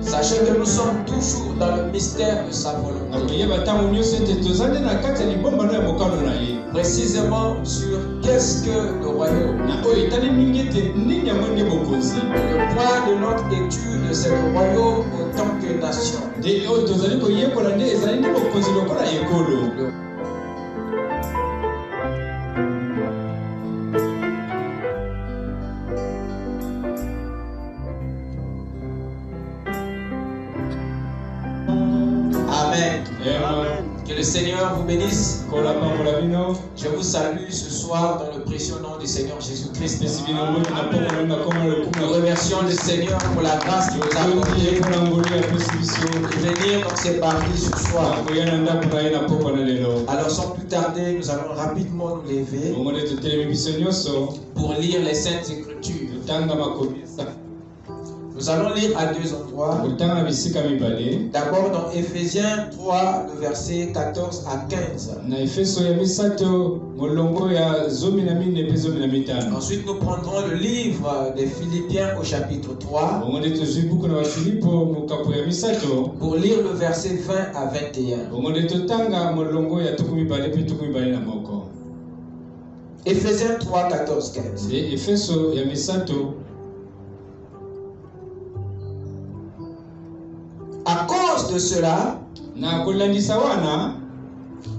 Sachez que nous sommes toujours dans le mystère de sa volonté. Précisément sur qu'est-ce que le royaume. Le point de notre étude, c'est le royaume en tant que nation. Amen. Que le Seigneur vous bénisse. Je vous salue ce soir dans le précieux nom du Seigneur Jésus-Christ. Nous remercions le Seigneur pour la grâce qu'il nous a accordée de venir dans ces parties ce soir. Alors sans plus tarder, nous allons rapidement nous lever pour lire les Saintes Écritures. Nous allons lire à deux endroits. D'abord dans Éphésiens 3, le verset 14 à 15. Ensuite, nous prendrons le livre des Philippiens au chapitre 3 pour lire le verset 20 à 21. Éphésiens 3, 14, 15. À cause de cela,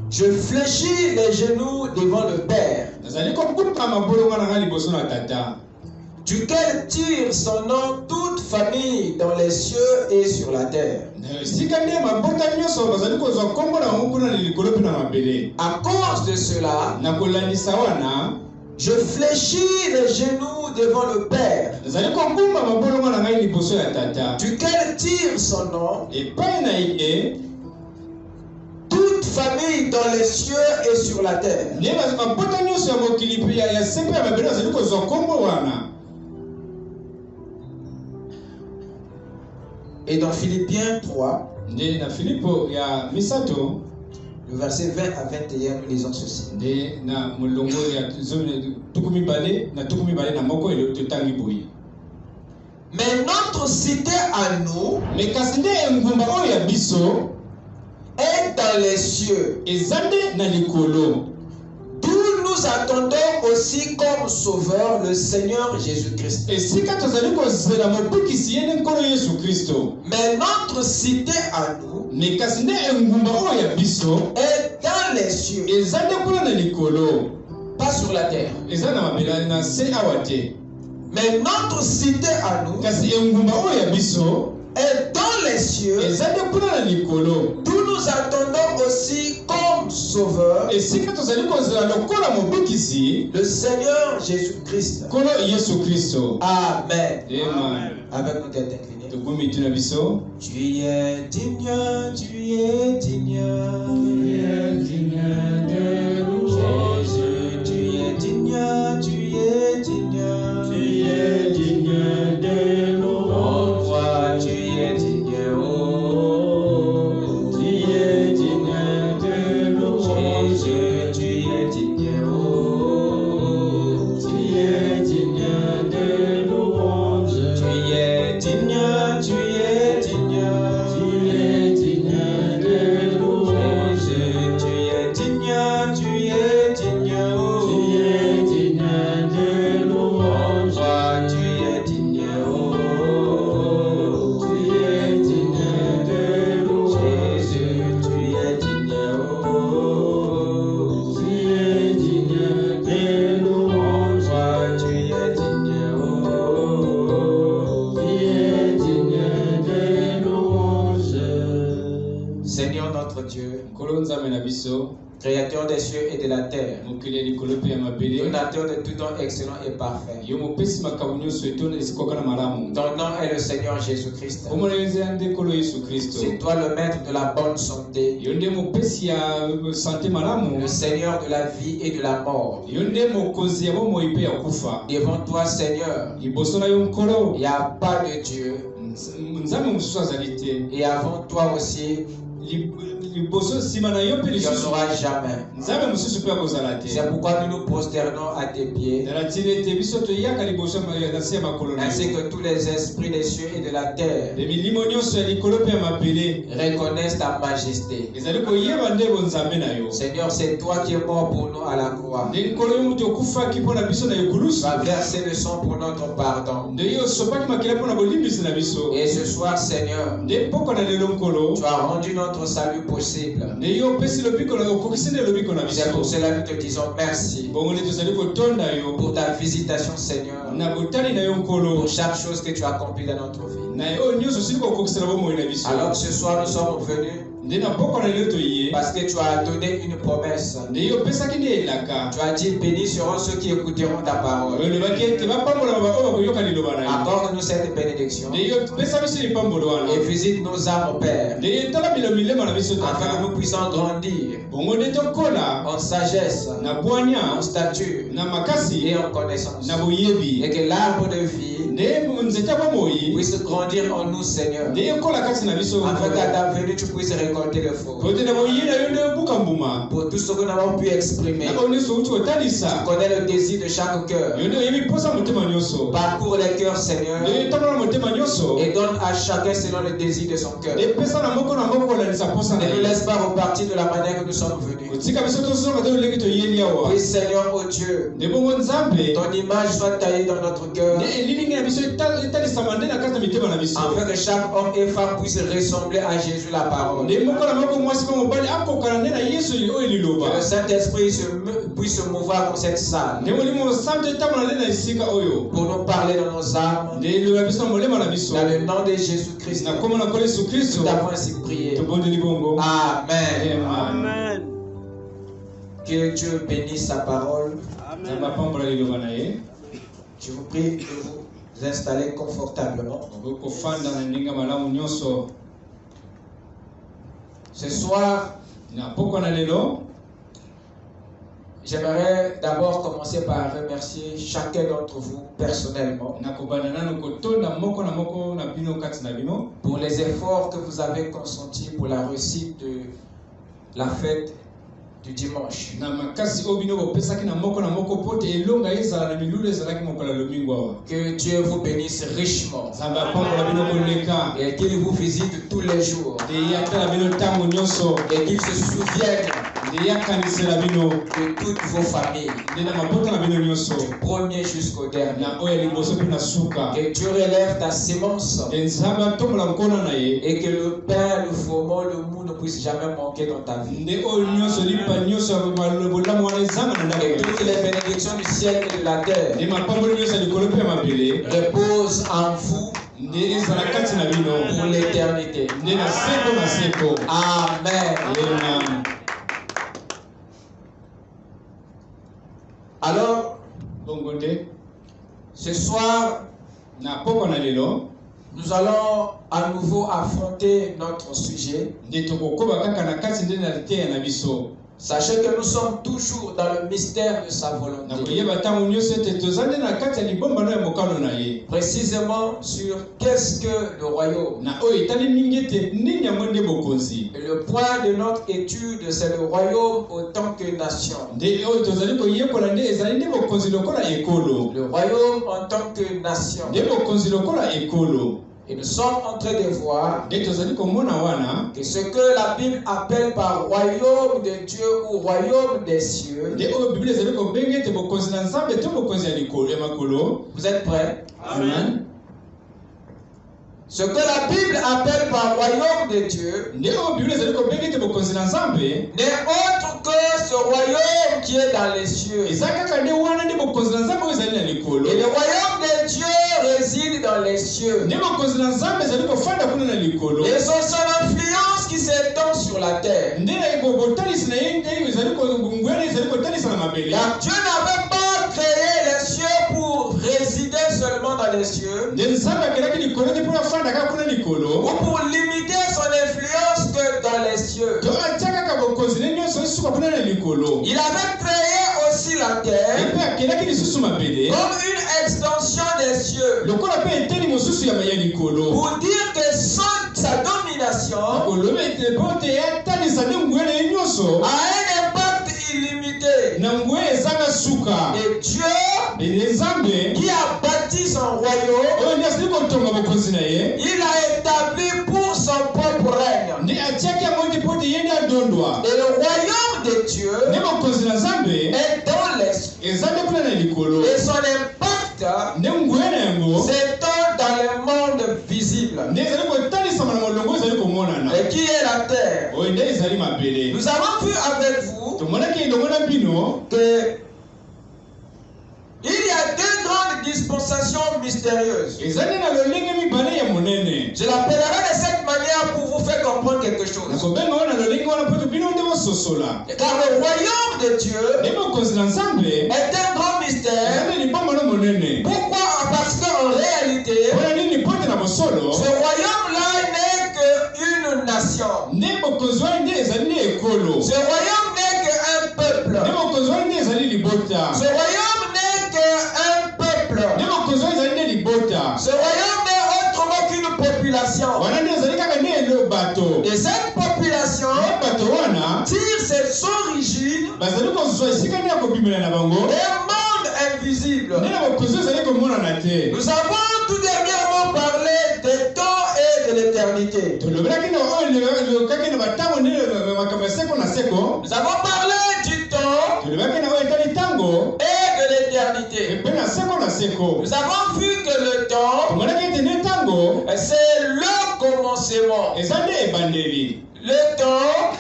je fléchis les genoux devant le Père, duquel tire son nom toute famille dans les cieux et sur la terre. À cause de cela, je fléchis les genoux devant le Père, duquel tire son nom toute famille dans les cieux et sur la terre. Et dans Philippiens 3, le verset 20 à 21, nous lisons ceci. Mais notre cité à nous est dans les cieux, d'où nous attendons aussi comme sauveur le Seigneur Jésus-Christ. Mais notre cité à nous est dans les cieux, pas sur la terre. Mais notre cité à nous est dans les cieux, d'où nous attendons aussi comme sauveur le Seigneur Jésus-Christ. Amen. Avec nos têtes inclinées. Tu es digne, tu es digne, tu es digne de nous. Jésus, tu es digne, tu es digne, tu es digne de nous. Oh, toi, tu es digne, oh, tu es digne de nous. Jésus, tu es digne, oh, tu es digne de nous. Tu es digne, tu es digne, tu es digne de nous. Jésus, tu es digne, tu es digne, oh, tu es digne de nous. Toi, tu es digne, oh, tu es digne de nous. Jésus, tu es digne, oh, tu es digne de nous. Toi, tu es digne, oh, tu es digne de louange. Seigneur notre Dieu, Créateur des cieux et de la terre, donateur de tout don excellent et parfait. Ton nom est le Seigneur Jésus-Christ. C'est toi le maître de la bonne santé, le Seigneur de la vie et de la mort. Devant toi, Seigneur, il n'y a pas de Dieu. Et avant toi aussi, Il n'y en aura jamais. C'est pourquoi nous nous prosternons à tes pieds, ainsi que tous les esprits des cieux et de la terre reconnaissent ta majesté. Seigneur, c'est toi qui es mort pour nous à la croix. Tu as versé le sang pour notre pardon. Et ce soir, Seigneur, tu as rendu notre salut possible. C'est pour cela que nous te disons merci pour ta visitation, Seigneur, pour chaque chose que tu as accomplie dans notre vie. Alors ce soir, nous sommes venus parce que tu as donné une promesse. Tu as dit, bénis seront ceux qui écouteront ta parole. Accorde-nous cette bénédiction et visite nos âmes, Père, afin que nous puissions grandir en sagesse, en stature et en connaissance, et que l'arbre de vie puisse grandir en nous, Seigneur, afin qu'à ta venue tu puisses récolter le fruit. Pour tout ce que nous avons pu exprimer, tu connais le désir de chaque cœur. Parcours les cœurs, Seigneur, et donne à chacun selon le désir de son cœur. Ne nous laisse pas repartir de la manière que nous sommes venus. Oui, Seigneur, oh Dieu, ton image soit taillée dans notre cœur, afin que chaque homme et femme puisse ressembler à Jésus la parole. Que le Saint-Esprit puisse se mouvoir dans cette salle pour nous parler dans nos âmes. Dans le nom de Jésus-Christ, nous avons ainsi prié. Amen. Amen. Que Dieu bénisse sa parole. Amen. Je vous prie de vous installer confortablement. Ce soir, j'aimerais d'abord commencer par remercier chacun d'entre vous personnellement pour les efforts que vous avez consentis pour la réussite de la fête du dimanche. Que Dieu vous bénisse richement et qu'il vous visite tous les jours et qu'il se souvienne de toutes vos familles, du premier jusqu'au dernier. Que Dieu relève ta sémence et que le pain, le froment, le mou ne puisse jamais manquer dans ta vie. Et toutes les bénédictions du ciel et de la terre reposent en vous pour l'éternité. Amen. Alors, ce soir, nous allons à nouveau affronter notre sujet. Sachez que nous sommes toujours dans le mystère de sa volonté. Précisément sur qu'est-ce que le royaume. Et le point de notre étude, c'est le royaume autant que nation. Le royaume en tant que nation. Et nous sommes en train de voir que ce que la Bible appelle par royaume de Dieu ou royaume des cieux. Vous êtes prêts? Amen. Ce que la Bible appelle par royaume de Dieu n'est autre que ce royaume qui est dans les cieux. Et le royaume de Dieu réside dans les cieux. Et c'est son influence qui s'étend sur la terre. Car Dieu n'avait pas créé les cieux pour résider seulement dans les cieux, ou pour limiter son influence que dans les cieux. Il avait créé aussi la terre comme une extension des cieux, pour dire que sa domination population a un impact illimité. Et Dieu qui a bâti son royaume, il a établi pour son propre règne. Et le royaume de Dieu est dans l'esprit. Et son impact s'étend dans le monde visible. Et qui est la terre? Nous avons vu avec vous que il y a deux grandes dispensations mystérieuses. Je l'appellerai de cette manière pour vous faire comprendre quelque chose. Car le royaume de Dieu est un grand mystère. Pourquoi? Parce qu'en réalité, ce royaume-là n'est qu'une nation. Ce royaume n'est qu'un peuple. Ce royaume n'est qu'un peuple. Ce royaume n'est autrement qu'une population. Et cette population tire ses origines d'un monde invisible. Nous avons tout dernièrement parlé des temps et de l'éternité. Nous avons parlé du temps et de l'éternité. Nous avons vu que le temps, c'est le commencement. Le temps,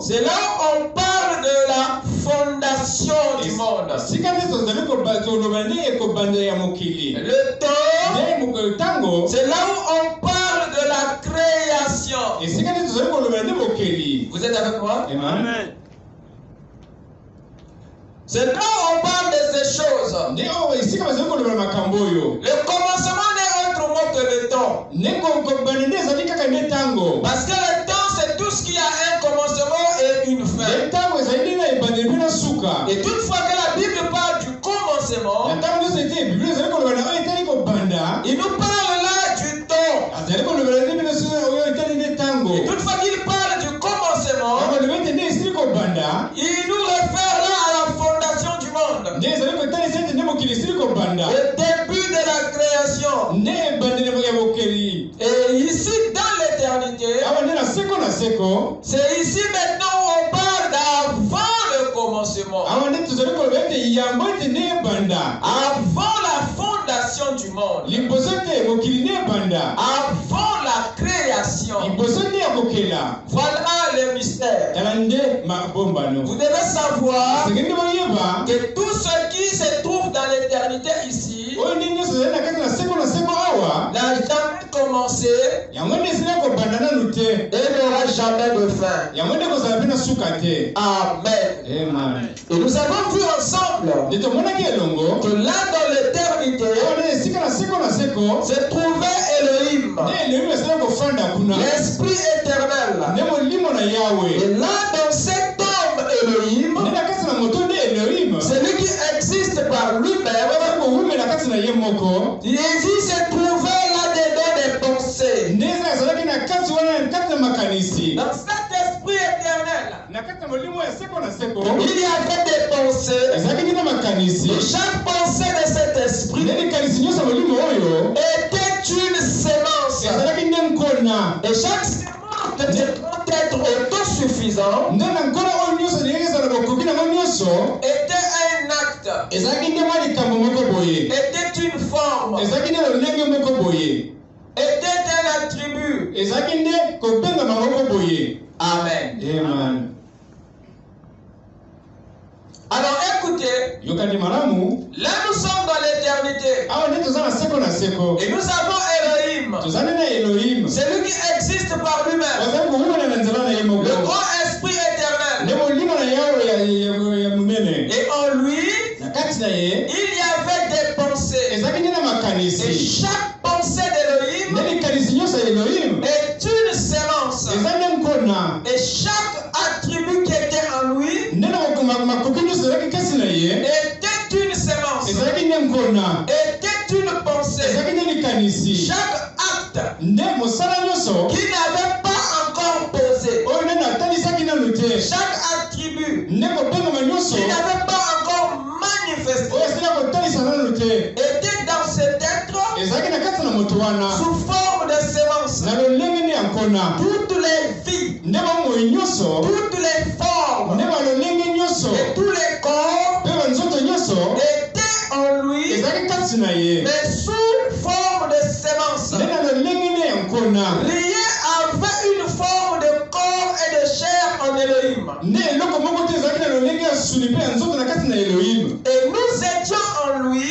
c'est là où on parle de la fondation du monde. Le temps, c'est là où on parle de la création. Vous êtes avec moi? Amen. C'est là où on parle de ces choses. Le commencement n'est autrement que le temps. Parce que le temps, c'est tout ce qui a un commencement et une fin. Et toutefois que la Bible parle du commencement, il nous parle là du temps. Et toutefois qu'il parle du commencement, il nous réfère là à la fondation du monde. Le début de la création. Et ici dans l'éternité, c'est ici maintenant où on parle d'avant le commencement. Avant la fondation du monde. Avant la création. Voilà le mystère. Vous devez savoir que tout ce qui se trouve dans l'éternité ici n'a jamais commencé et n'aura jamais de fin. Amen. Et nous avons vu ensemble que là dans l'éternité se trouvait Elohim, l'Esprit éternel. Et là dans cet homme Elohim, celui qui existe par lui-même, il se trouvait là-dedans des pensées. Dans cet esprit éternel, il y avait des pensées. Et chaque pensée de cet esprit était une sémence. Et chaque sémence devait être autosuffisant. Était un acte. Était une forme. Était un attribut. Amen. Alors écoutez, là nous sommes dans l'éternité. Et nous avons Elohim. Celui qui existe par lui-même. Le grand esprit éternel. Et en lui, il y avait des pensées. Et chaque pensée d'Elohim est une sémence. Et chaque attribut qui était en lui était une sémence. Était une pensée. Chaque acte qui n'avait pas chaque attribut qui n'avait pas encore manifesté était dans cet être sous forme de sémence. Toutes les vies, toutes les formes et tous les corps étaient en lui, mais sous forme de sémence. Rien avait une forme de corps et de chair en Elohim. Et nous étions en lui,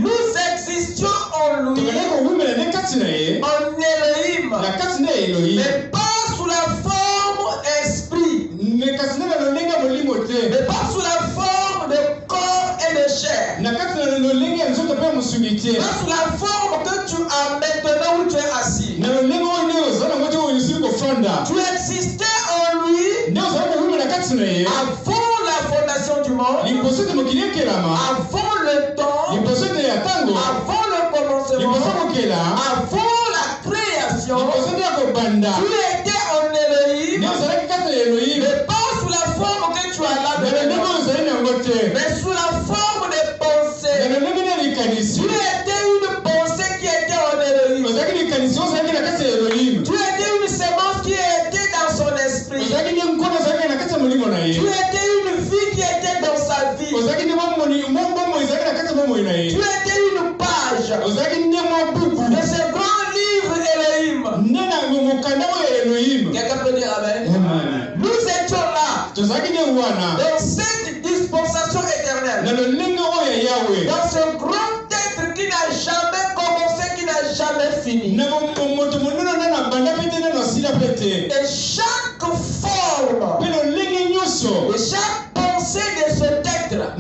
nous existions en lui, en Elohim, mais pas sous la forme esprit, mais pas sous la forme de corps et de chair, pas sous la forme que tu as maintenant où tu es assis. Tu existais en lui avant la fondation du monde, avant le temps, avant le commencement, avant la création. Tu étais en Elohim, mais pas sous la forme que tu as là maintenant, mais sous la forme de pensée. Tu étais une pensée qui était en Elohim. Tu étais une sémence qui était dans son esprit. Tu étais une vie qui était dans sa vie. Tu étais une page de ce grand livre Elohim. Quelqu'un peut dire Amen. Nous étions là dans cette dispensation éternelle, dans ce grand être qui n'a jamais commencé, qui n'a jamais fini. Et chaque forme et chaque pensée de cet être,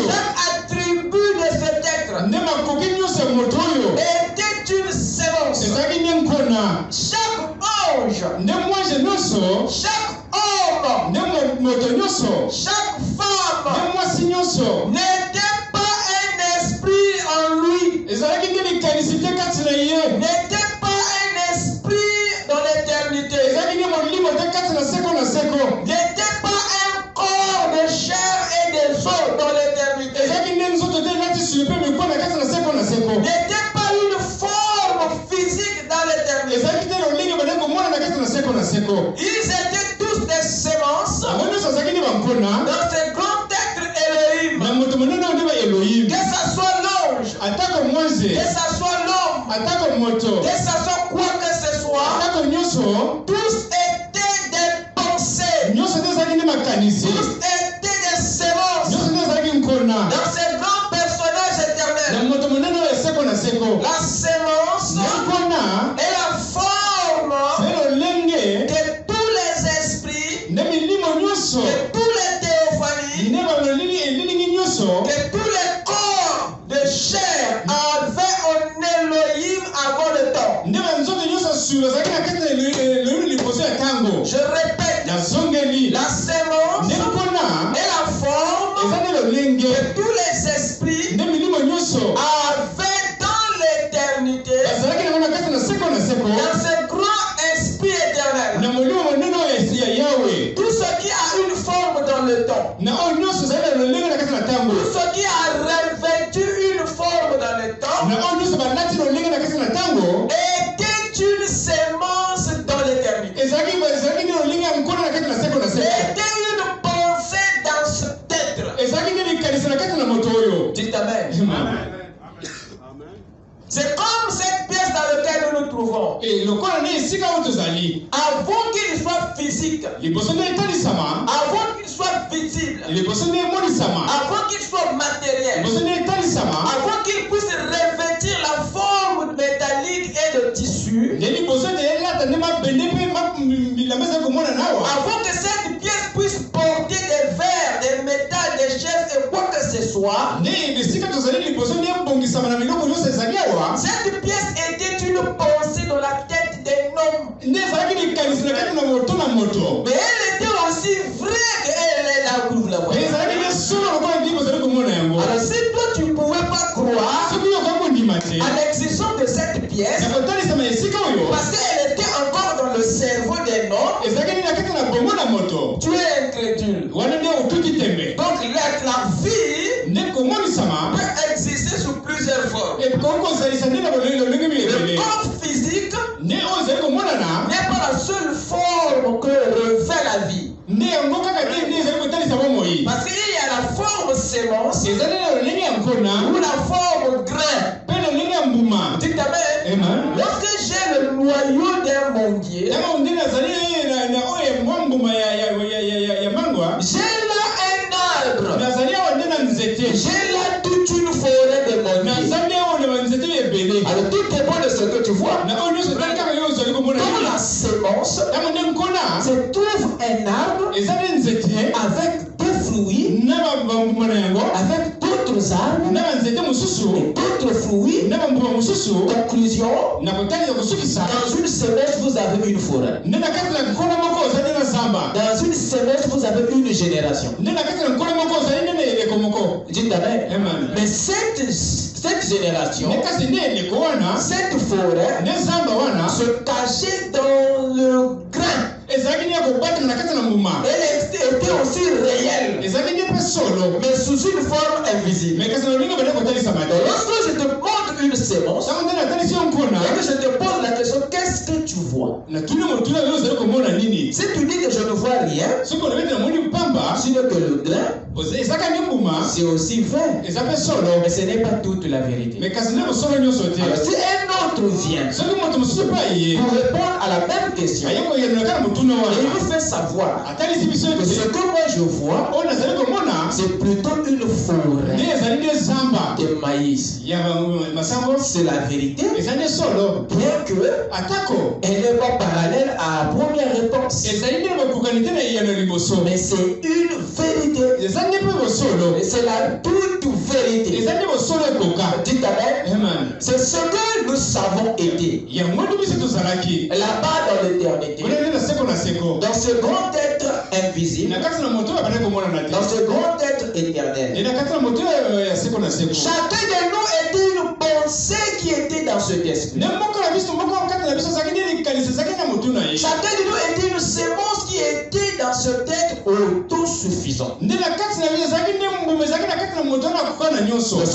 chaque attribut de cet être était une sémence. Chaque ange, chaque homme, chaque femme n'était pas un esprit en lui, n'était pas un esprit dans l'éternité, n'était pas un corps de chair et des os dans l'éternité, n'était pas une forme physique dans l'éternité. Ils étaient tous des sémences dans ce grand être Elohim. Que ce soit l'ange, que ce soit l'homme, que ce soit quoi que ce soit, tous étaient des pensées, tous étaient des sémences dans ce grand personnage éternel. La sémence est la forme que tous les esprits, que tous les théophanies, que tous les corps de chair avaient en Elohim avant le temps. Je répète, la sémence est la forme que tous les esprits avaient dans l'éternité, dans ce grand esprit éternel. Tout ce qui a une forme dans le temps, tout ce qui a revêtu une forme dans le temps, était une sémence dans l'éternité, était une pensée dans cet être. Dites Amen. C'est comme cette pièce dans laquelle nous nous trouvons. Avant qu'il soit physique, avant qu'il soit visible, avant qu'il soit matériel, avant qu'il puisse revêtir la forme métallique et de tissu, avant que cette pièce puisse porter des verres, des métals, des chaises et quoi que ce soit, cette pièce était une pensée dans la tête d'un homme. Mais elle était aussi vraie qu'elle est là où vous la voyez. Alors si toi tu ne pouvais pas croire à l'existence de cette pièce, parce qu'elle était encore dans le cerveau d'un homme, tu es incrédule. Donc la vie peut exister sous plusieurs formes. Le corps physique n'est pas la seule forme que revêt la vie. Parce qu'il y a la forme sémence ou la forme grain. Dites amen. Lorsque j'ai le noyau d'un manguier, j'ai là un arbre. J'ai là toute une forêt de manguiers. Alors tout dépend de ce que tu vois. Dans la sémence, se trouve un arbre avec des fruits, avec d'autres arbres et d'autres fruits. Conclusion, dans une sémence vous avez une forêt. Dans une sémence vous avez une génération. Dites amen. Mais cette génération, cette forêt se cachait dans le grain. Elle était aussi réelle, mais sous une forme invisible. Lorsque je te montre une sémence, et que je te pose la question, qu'est-ce que tu vois? Si tu dis que je ne vois rien, sinon que le grain, c'est aussi vrai. Mais ce n'est pas toute la vérité. Alors si un autre vient pour répondre à la même question, et il nous fait savoir que ce que moi je vois, c'est plutôt une forêt de maïs. C'est la vérité, bien que elle n'est pas parallèle à la première réponse. Mais c'est une vérité. Et c'est la toute vérité. Dites amen. C'est ce que nous savons été. Là-bas dans l'éternité, dans ce grand être invisible, dans ce grand être éternel, chacun de nous était une pensée qui était dans cet esprit. Chacun de nous était une sémence qui était dans ce être autosuffisant. Ce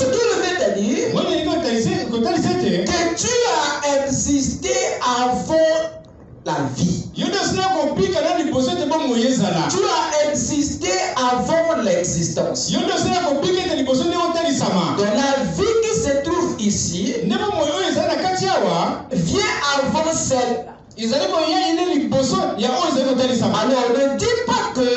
que je vais te dire, que tu as existé avant la vie. Tu as existé avant l'existence. Donc la vie qui se trouve ici vient avant celle. Alors ne dis pas que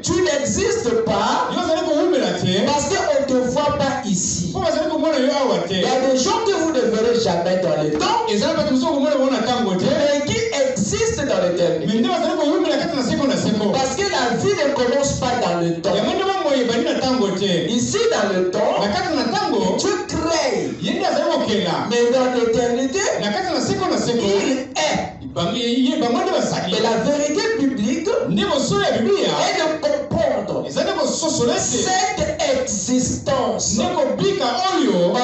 tu n'existes pas parce qu'on ne te voit pas ici. Il y a des gens que vous ne verrez jamais dans le temps, mais qui existent dans l'éternité. Parce que la vie ne commence pas dans le temps. Ici dans le temps, tu crées. Mais dans l'éternité, il est. Et la vérité biblique est de comprendre cette existence. Dans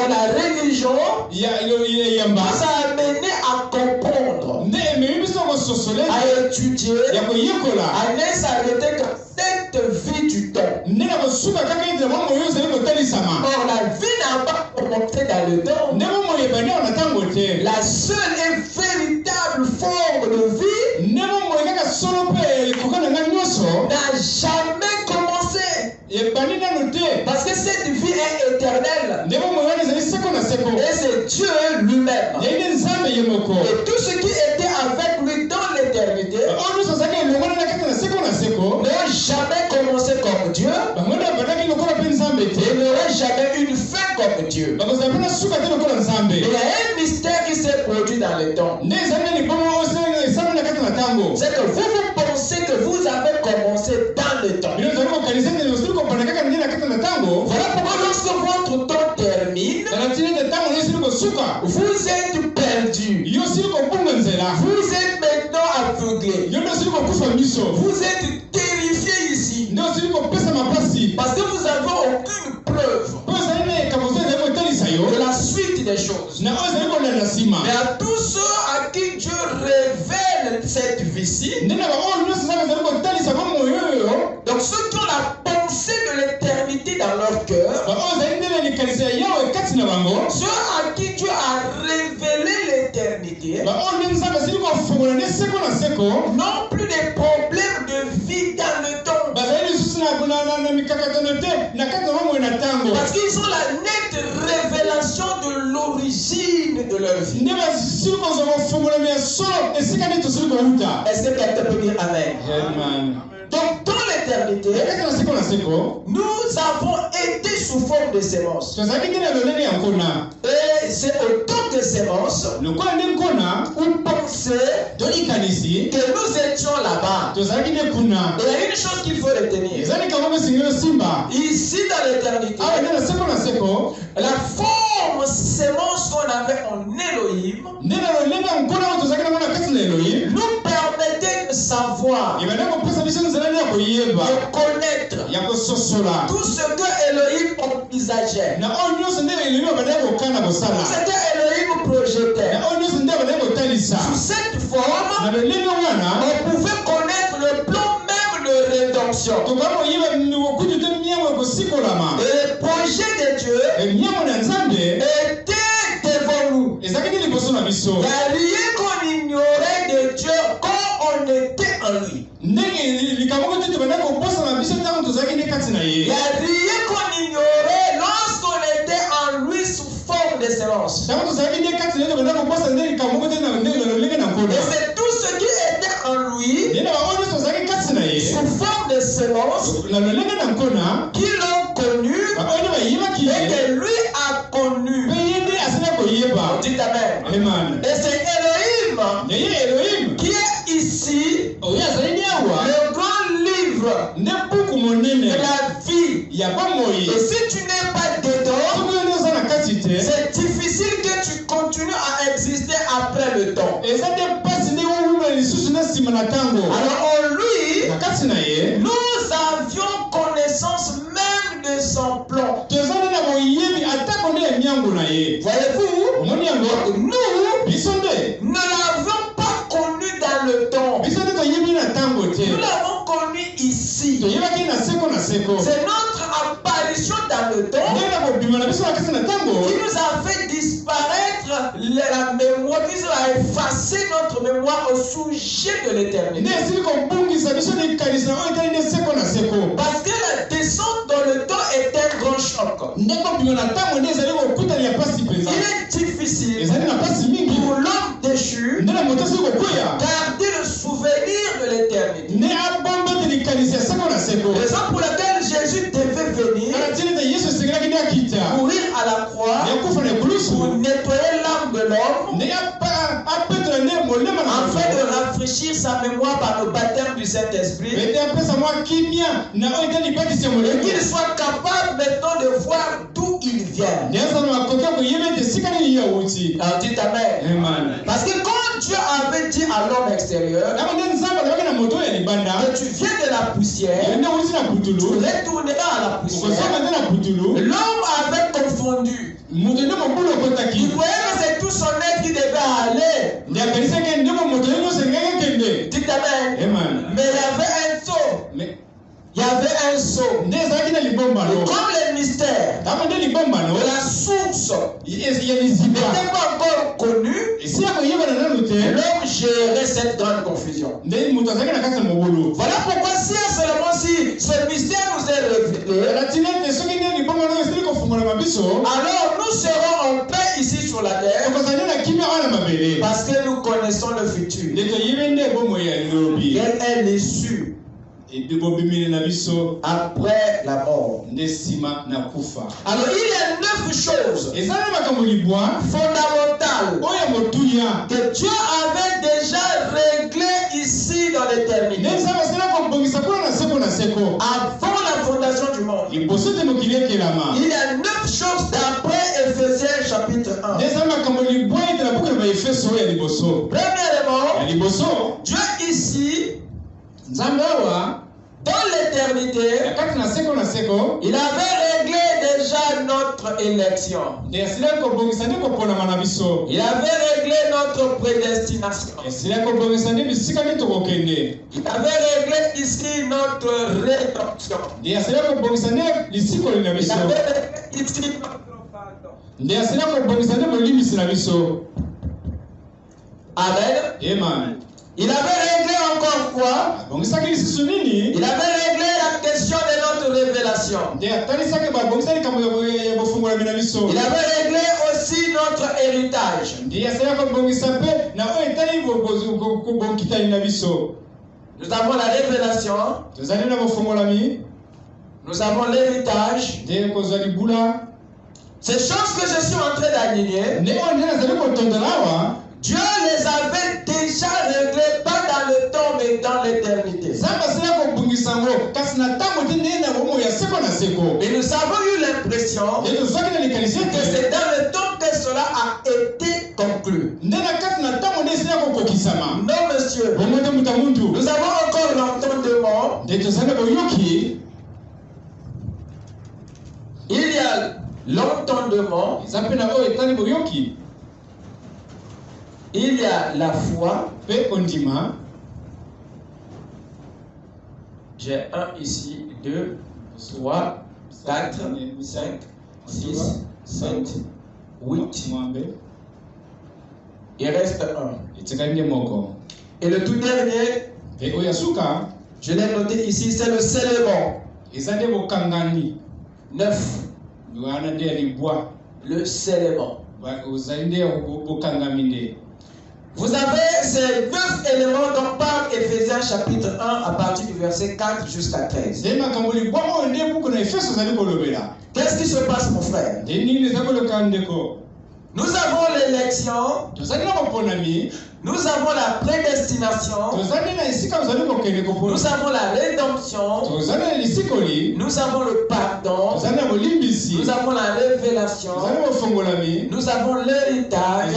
la religion, nous a amené à comprendre, à étudier, à ne s'arrêter qu'à cette vie du temps. Or la vie n'a pas commencé dans le temps. La seule et véritable forme de vie n'a jamais commencé. Parce que cette vie est éternelle. Et c'est Dieu lui-même. Et tout ce qui était avec lui dans l'éternité n'a jamais commencé comme Dieu. Et n'aura jamais une fin comme Dieu. Il y a un mystère qui s'est produit dans le temps. C'est que vous pensez que vous avez commencé dans le temps. Voilà pourquoi lorsque votre temps termine, vous êtes perdu. Vous êtes maintenant aveuglé. Vous êtes terrifié ici. Parce que vous n'avez aucune preuve de la suite des choses. Mais à tous ceux à qui Dieu révèle cette vie-ci, l'éternité, non plus des problèmes de vie dans le temps. Parce qu'ils ont la nette révélation de l'origine de leur vie. Est-ce que quelqu'un peut dire Amen? Donc, dans l'éternité, nous avons été sous forme de sémence. Et c'est au temps de sémence où penser que nous étions là-bas. Et il y a une chose qu'il faut retenir. Ici, dans l'éternité, la forme sémence qu'on avait en Elohim nous permettait de savoir, de connaître tout ce que Elohim envisageait, tout ce que Elohim projetait. Sous cette forme, on pouvait connaître le plan même de rédemption. Et le projet de Dieu était devant nous. Il n'y a rien qu'on ignorait de Dieu quand on était en lui. Il n'y a rien qu'on ignorait lorsqu'on était en lui sous forme de sémence. Et c'est tout ce qui était en lui sous forme de sémence qui l'ont connu et que lui a connu. Dites Amen. Et c'est Elohim qui est ici le grand livre de la vie. Et si tu n'es pas dedans, c'est difficile que tu continues à exister après le temps. Alors en lui, nous avions connaissance même de son plan. Voyez-vous, nous ne l'avons pas connu dans le temps. Nous l'avons connu ici. C'est notre apparition dans le temps qui nous a fait disparaître la mémoire, qui nous a effacé notre mémoire au sujet de l'éternité. Parce que la descente dans le temps est un grand choc. Il est difficile pour l'homme déchu garder le souvenir de l'éternité. Raison pour laquelle Jésus devait venir mourir à la croix pour nettoyer l'âme de l'homme afin de rafraîchir sa mémoire par le baptême du Saint-Esprit et qu'il soit capable maintenant de voir d'où il vient. Alors dites Amen. Parce que quand Dieu avait dit à l'homme extérieur que tu viens de la poussière, tu retourneras à la poussière, l'homme avait confondu. Il voyait que c'est tout son être qui devait aller. Dites Amen. Mais il y avait un saut. Il y avait un saut. Comme le mystère de la source n'était pas encore connu, l'homme gérait cette grande confusion. Voilà pourquoi si seulement si ce mystère nous est révélé, alors nous serons en paix ici sur la terre parce que nous connaissons le futur. Quelle est l'issue après la mort? Alors il y a 9 choses fondamentales que Dieu avait déjà réglées ici dans l'éternité avant la fondation du monde. Il y a 9 choses d'après Éphésiens chapitre 1. Premièrement, Dieu ici dans l'éternité, il avait réglé déjà notre élection. Il avait réglé notre prédestination. Il avait réglé ici notre rédemption. Il avait réglé ici notre pardon. Amen. Amen. Il avait réglé encore quoi? Il avait réglé la question de notre révélation. Il avait réglé aussi notre héritage. Nous avons la révélation. Nous avons l'héritage. Ces choses que je suis en train d'aligner, Dieu les avait déjà réglées, pas dans le temps, mais dans l'éternité. Et nous avons eu l'impression que c'est dans le temps que cela a été conclu. Non, monsieur. Nous avons encore l'entendement. Il y a l'entendement. Il y a la foi. J'ai un ici, 2, 3, 4, 5, 6, 7, 8. Il reste un. Et le tout dernier, je l'ai noté ici, c'est le scellement. 9. Le scellement. Vous avez ces 9 éléments dont parle Éphésiens chapitre 1 à partir du verset 4 jusqu'à 13. Qu'est-ce qui se passe, mon frère? Nous avons l'élection. Nous avons la prédestination. Nous avons la rédemption. Nous avons le pardon. Nous avons la révélation. Nous avons l'héritage.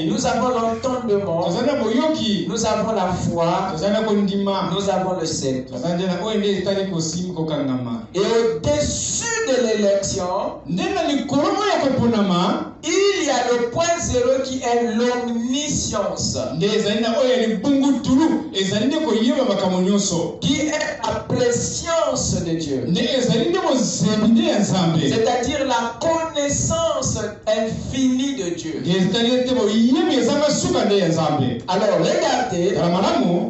Nous avons l'entendement. Nous avons la foi. Nous avons le sceptre. Et au-dessus de l'élection, il y a le point 0 qui est l'omniscience, qui est la préscience de Dieu, c'est-à-dire la connaissance infinie de Dieu. Alors regardez,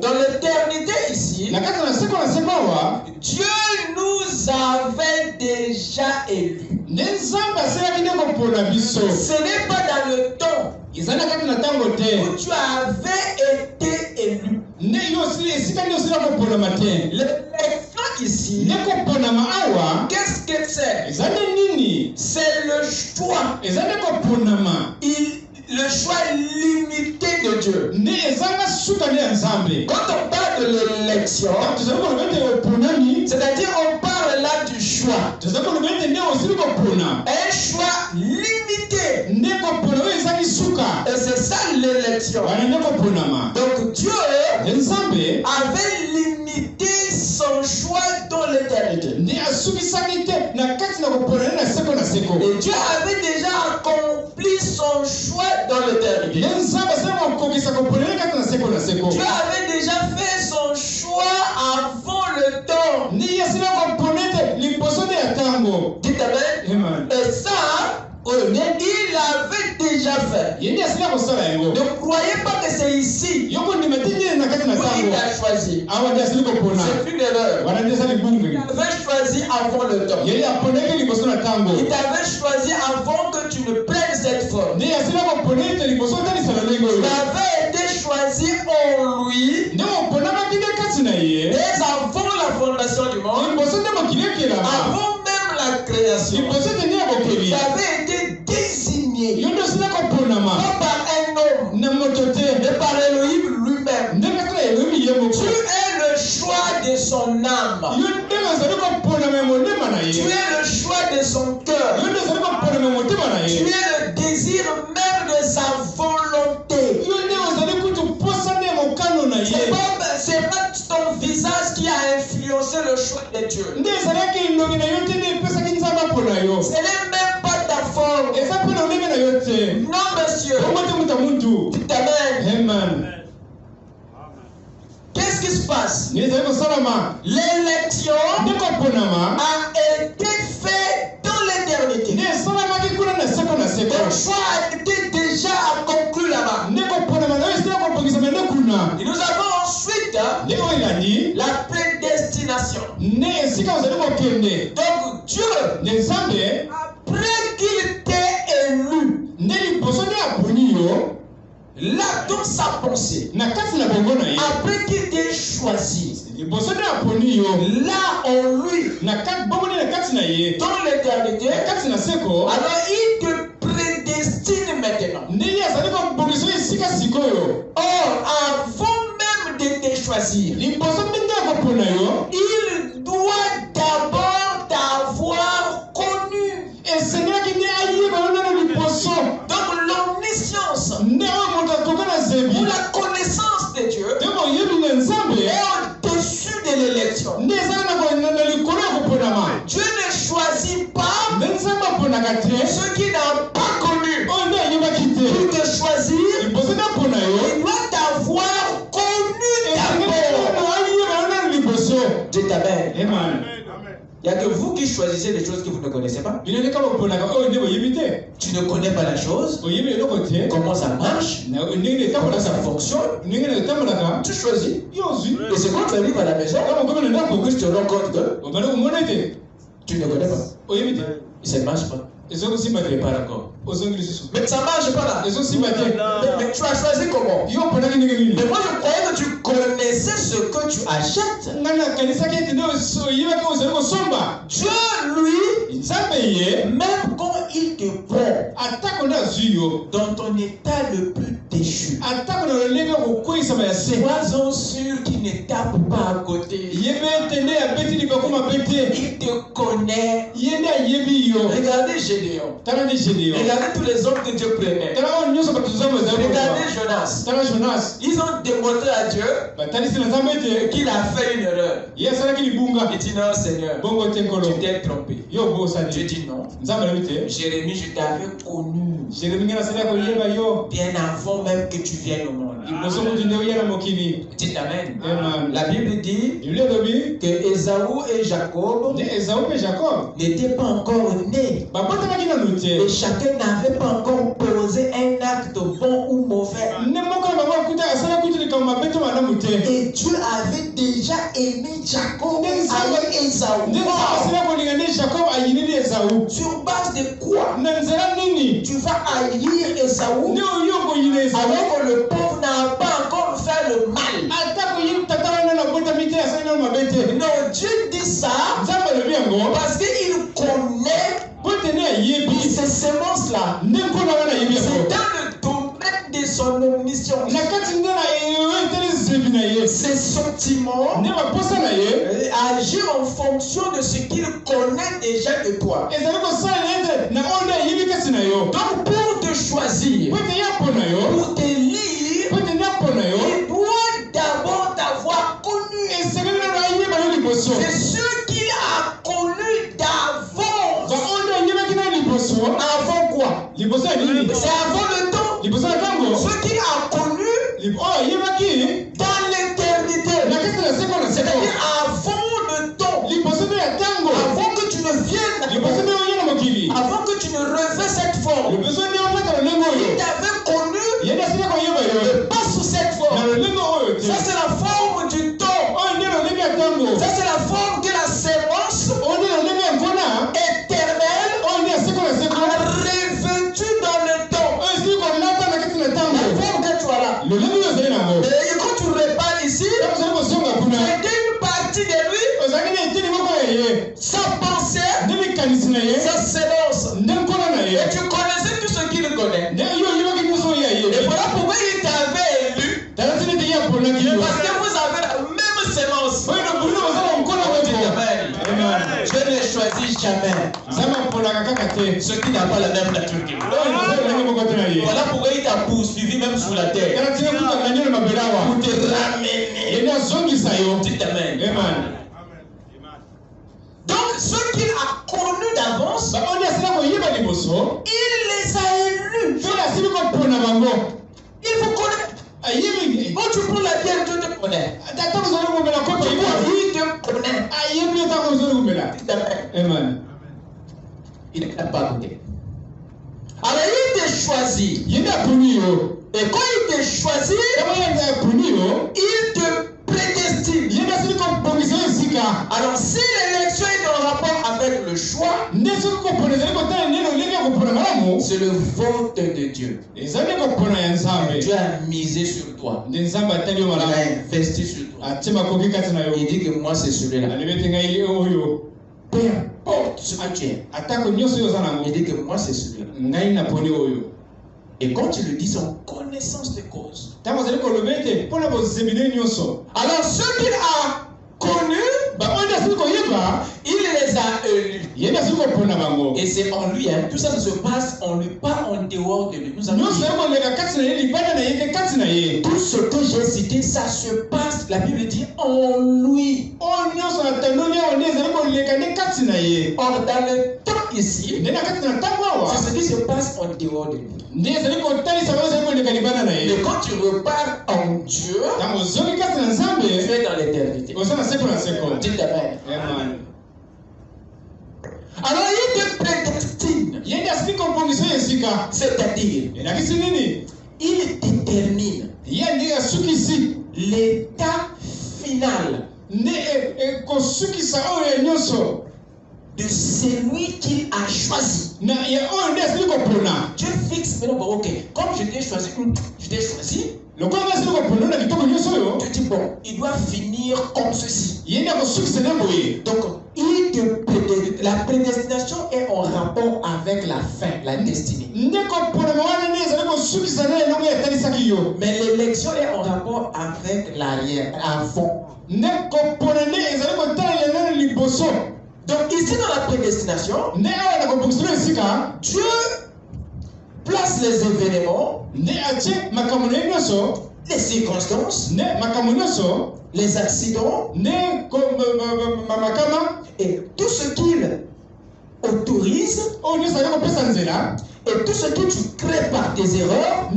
dans l'éternité ici, Dieu nous avait déjà élus. Ce n'est pas dans le temps où tu avais été élu. L'élection ici, qu'est-ce que c'est? C'est le choix. Le choix limité de Dieu. Quand on parle de l'élection, c'est-à-dire on parle là du choix. Un choix limité. Et c'est ça l'élection. Donc Dieu avait limité son choix dans l'éternité. Et Dieu avait déjà accompli son choix dans l'éternité. Dieu avait déjà fait son choix avant le temps. Dites amen. Et ça, il avait déjà fait. Ne croyez pas que c'est ici où il a choisi. C'est une erreur. Il avait choisi avant le temps. Il t'avait choisi avant que tu ne prennes cette forme. Il avait été choisi en lui dès avant la fondation du monde, avant même la création. Il avait été désigné par un homme et par Elohim lui-même. Tu es le choix de son âme. Tu es le choix de son cœur. Tu es le désir même de sa volonté. C'est pas ton visage qui a influencé le choix de Dieu. Ce n'est même pas ta forme. Non, monsieur. Amen. Qu'est-ce qui se passe? L'élection a été faite dans l'éternité. Ton choix a été déjà conclu là-bas. La prédestination. Donc Dieu, après qu'il t'ait élu, là dans sa pensée, après qu'il t'ait choisi, là en lui, dans l'éternité, alors il te prédestine maintenant. Or, avant même de te choisir, il doit d'abord t'avoir connu. Donc l'omniscience ou la connaissance de Dieu est au-dessus de l'élection. Dieu ne choisit pas ceux qui n'ont pas connu. Pour te choisir, il doit t'avoir connu d'abord. Dieu t'appelle. Il n'y a que vous qui choisissez les choses que vous ne connaissez pas. Tu ne connais pas la chose, comment ça marche, comment ça fonctionne. Tu choisis. Et c'est quand tu arrives à la maison que je te rends compte que tu ne connais pas. Ça ne marche pas. Il n'est pas d'accord. Mais ça ne marche pas là. Mais tu as choisi comment? Mais moi je croyais que tu connaissais ce que tu achètes. Dieu lui, même quand il te prend dans ton état le plus déchu, sois-en sûr qu'il ne tape pas à côté. Il te connaît. Regardez Gédéon. Regardez tous les hommes que Dieu prenait. Regardez Jonas. Ils ont démontré à Dieu qu'il a fait une erreur. Il dit non Seigneur, tu t'es trompé. Dieu dit non. Jérémie, je t'avais connu bien avant même que tu viennes au monde. Dites Amen. La Bible dit que Ésaü et Jacob n'étaient pas encore nés. Et chacun n'avait pas encore posé un acte bon ou mauvais. Et Dieu avait déjà aimé Jacob avec Ésaü. Sur base de quoi tu vas haïr Ésaü alors que le pauvre n'a pas encore fait le mal? Non, Dieu dit ça parce qu'il connaît ces semences-là. C'est dans le domaine de son omniscience. Ses sentiments agir en fonction de ce qu'il connaît déjà de toi. Donc pour te choisir, pour te lire, il doit d'abord t'avoir connu. C'est ce qu'il a connu d'avance. Avant quoi? C'est avant le temps. Ce qu'il a connu dans l'éternité. C'est-à-dire avant le temps. Avant que tu ne viennes. Avant que tu ne revêts cette forme. Il t'avait connu. Pas sous cette forme. Ça c'est la forme du temps. Ça c'est la forme de la sémence éternelle revêtue dans le temps. La forme que tu as là. Et quand tu repars ici, c'est une partie de lui. Sa pensée, sa sémence. Et tu connaissais tout ce qu'il connaît. Et voilà pourquoi il t'avait élu. Parce que vous avez la même sémence. Je ne choisis jamais ceux qui n'ont pas la même nature que vous. Voilà pourquoi il t'a poursuivi même sous la terre. Pour te ramener. Dites Amen. Donc, ceux qu'il a connus d'avance, il les a élus. Il faut connaître. Quand tu prends la bière, Dieu te connaît. Quand tu bois, lui te connaît. Amen. Il ne t'a pas goûté. Alors il te choisit. Et quand il te choisit, il te prédestine. Alors si l'élection est en rapport avec le choix, c'est le vote de Dieu. Dieu a misé sur toi. Il a investi sur toi. Il dit que moi c'est celui-là. Peu importe ce que tu es. Il dit que moi c'est celui-là. Et quand tu le dis, c'est en connaissance de cause. Alors ceux qu'il a connus, il les a élus. Et c'est en lui, hein. Tout ça se passe en lui, pas en dehors de lui. Nous allons tout ce que j'ai cité, ça se passe, la Bible dit, en lui. Or, dans le temps ici, c'est ce qui se passe en dehors de lui. Mais quand tu repars en Dieu, tu es dans l'éternité. Dites Amen. Alors il te prédestine. C'est-à-dire, il détermine l'état final de celui qu'il a choisi. Dieu fixe, mais non, ok, comme je t'ai choisi, tu dis bon, il doit finir comme ceci. Donc, la prédestination est en rapport avec la fin, la destinée. Mais l'élection est en rapport avec l'arrière, avant. Donc ici dans la prédestination, Dieu place les événements, les circonstances, les accidents, et tout ce qu'il autorise, et tout ce que tu crées par tes erreurs,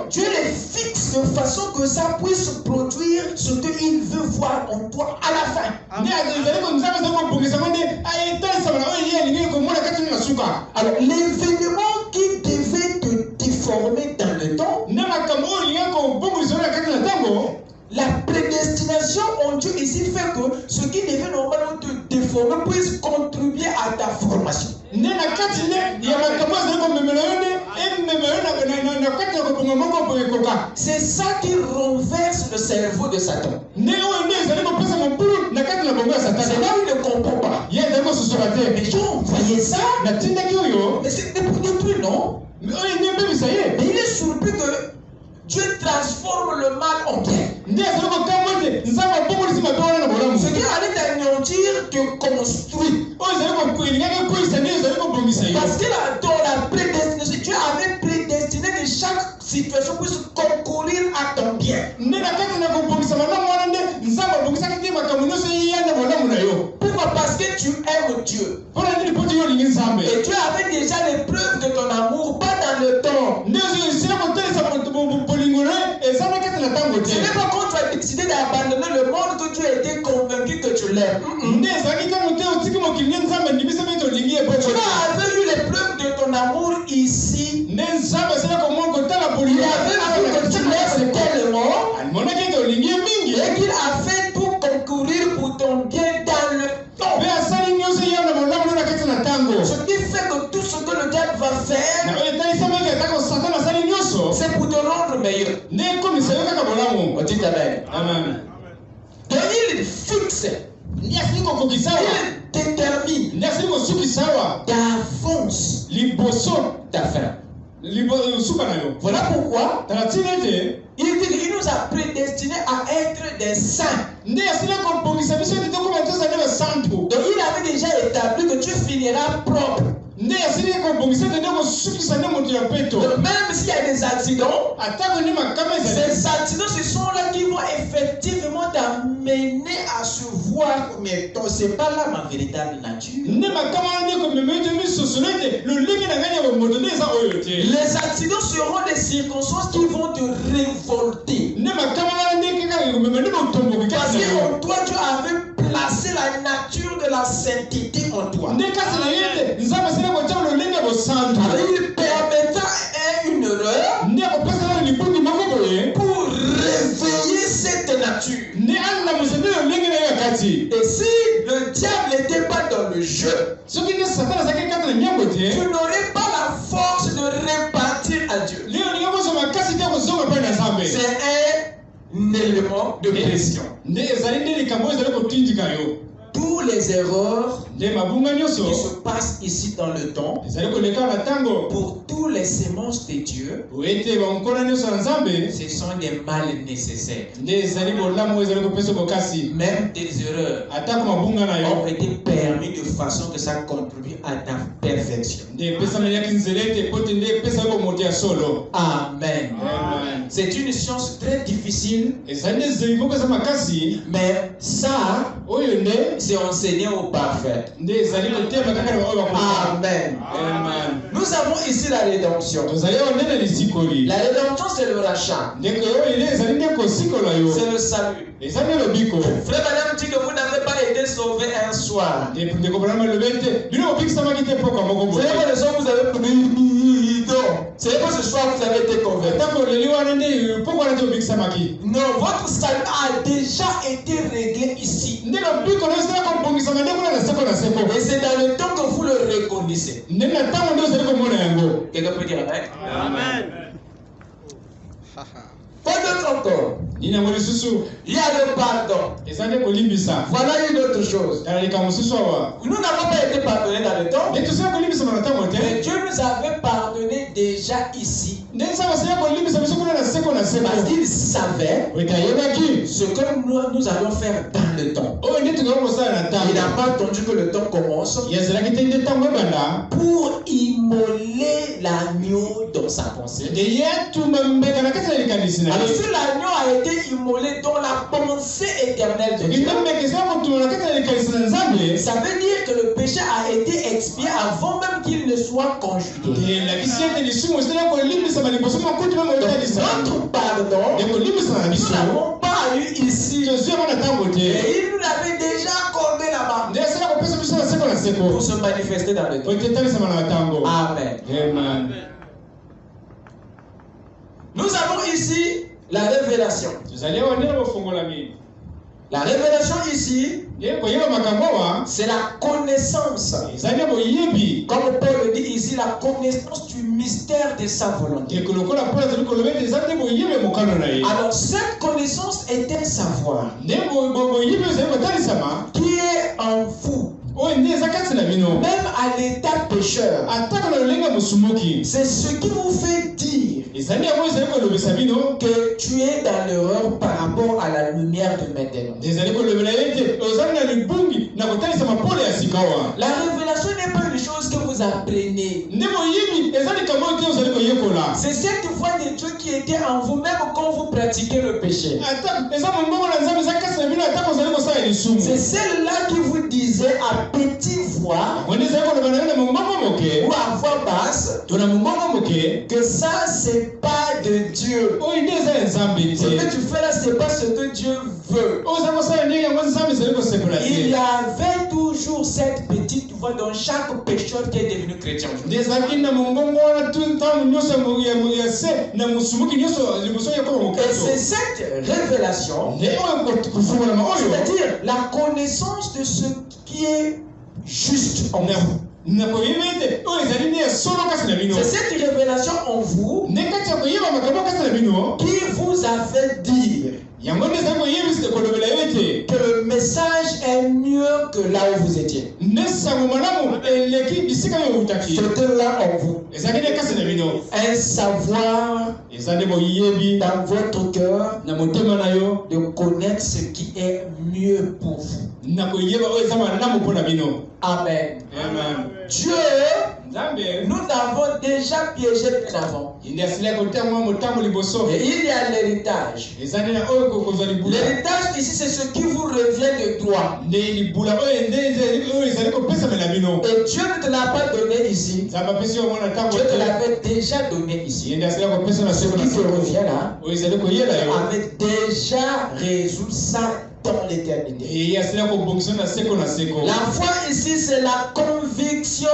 Dieu les fixe de façon que ça puisse produire ce qu'il veut voir en toi à la fin. Alors l'événement qui devait te déformer dans le temps, la prédestination en Dieu ici fait que ce qui devait normalement te déformer puisse contribuer à ta formation. C'est ça qui renverse le cerveau de Satan. C'est là où il ne comprend pas. Mais Jean, voyez ça? Mais c'était pour détruire, non? Mais il est surpris que Dieu transforme le mal en bien. Ce qui allait t'anéantir te construit. Parce que dans la prédestination, Dieu avait prédestiné que chaque situation puisse concourir à ton bien. Pourquoi? Parce que tu aimes Dieu. Et Dieu avait déjà les preuves de ton amour, pas dans le temps. Ce n'est pas quand tu as décidé d'abandonner le monde que tu as été convaincu que tu l'aimes. Tu avais eu les preuves de ton amour ici. Il avait vu que tu l'aimes tellement et qu'il a fait tout concourir pour ton bien dans le temps. Ce qui fait que tout ce que le diable va faire, c'est pour te rendre meilleur. Dites Amen. Donc il fixe, il détermine d'avance ta fin. Voilà pourquoi il dit qu'il nous a prédestinés à être des saints. Donc il avait déjà établi que tu finiras propre. Donc, même s'il y a des accidents, ces accidents, ce sont là qui vont effectivement t'amener à se voir comme étant. C'est pas là ma véritable nature. Les accidents seront des circonstances qui vont te révolter. Parce qu'en toi, tu avais placé la nature de la sainteté en toi. Alors, il permettra une erreur pour réveiller cette nature. Et si le diable n'était pas dans le jeu, tu n'aurais pas la force de repartir à Dieu. C'est un élément de pression. Tous les erreurs qui se passent ici dans le temps, pour tous les sémences de Dieu, ce sont des mal nécessaires. Même des erreurs ont été permis de façon que ça contribue à ta perfection. Amen. C'est une science très difficile, mais ça, c'est enseigné au parfait. Amen. Nous avons ici la rédemption. La rédemption, c'est le rachat. C'est le salut. Frère Madame dit que vous n'avez pas été sauvé un soir. C'est pas le soir vous avez c'est pas ce soir vous avez été converti. Non, votre salut a déjà été réglé ici. Et c'est dans le temps que vous le reconnaissez. Quelqu'un peut dire amen? Amen. Pas d'autre encore. Il y a le pardon. Voilà une autre chose. Nous n'avons pas été pardonnés dans le temps. Mais Dieu nous avait pardonné déjà ici. Parce qu'il savait ce que nous allons faire dans le temps. Il n'a pas attendu que le temps commence pour immoler l'agneau dans sa pensée. Alors si l'agneau a été immolé dans la pensée éternelle de Dieu, ça veut dire que le péché a été expié avant même qu'il ne soit conjugué. Notre pardon, nous n'avons pas eu ici. Et il nous l'avait déjà accordé là-bas pour se manifester dans le temps. Amen. Nous avons ici la révélation. La révélation ici, c'est la connaissance. Comme Paul le dit ici, la connaissance du mystère de sa volonté. Alors cette connaissance est un savoir qui est en vous. Même à l'état pécheur, c'est ce qui vous fait dire que tu es dans l'erreur par rapport à la lumière de maintenant. La révélation n'est pas une chose que vous apprenez. C'est cette voix de Dieu qui était en vous même quand vous pratiquez le péché. C'est celle-là qui vous disait à petite voix ou à voix basse que ça c'est pas de Dieu. Ce que tu fais là c'est pas ce que Dieu veut. Il y avait toujours cette petite voix dans chaque pécheur qui est devenu chrétien. Et c'est cette révélation, c'est-à-dire la connaissance de ce qui est juste en vous. C'est cette révélation en vous qui vous a fait dire que le message est mieux que là où vous étiez. C'était là en vous. Un savoir dans votre cœur de connaître ce qui est mieux pour vous. Amen. Dieu, nous l'avons déjà piégé bien avant. Et il y a l'héritage. L'héritage ici, c'est ce qui vous revient de toi. Et Dieu ne te l'a pas donné ici. Dieu te l'avait déjà donné ici. Ce qui te revient là, avait déjà résolu ça dans l'éternité. La foi ici, c'est la conviction.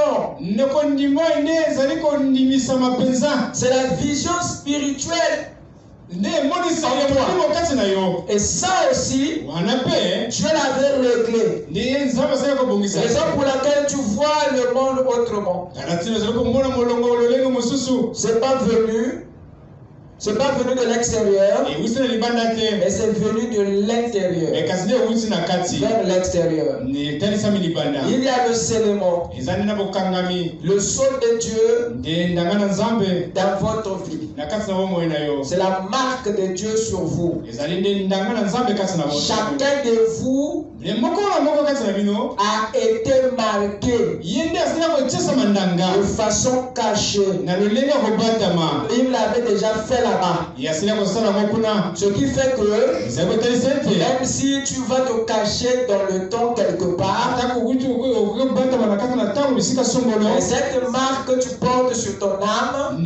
C'est la vision spirituelle Et ça aussi, Dieu l'avait réglé. Raison pour laquelle tu vois le monde autrement. C'est pas venu de l'extérieur, mais c'est venu de l'intérieur vers l'extérieur. Il y a le scellement, le sceau de Dieu dans votre vie. C'est la marque de Dieu sur vous. Chacun de vous a été marqué de façon cachée. Il l'avait déjà fait là-bas. Ce qui fait que même si tu vas te cacher dans le temps quelque part, cette marque que tu portes sur ton âme,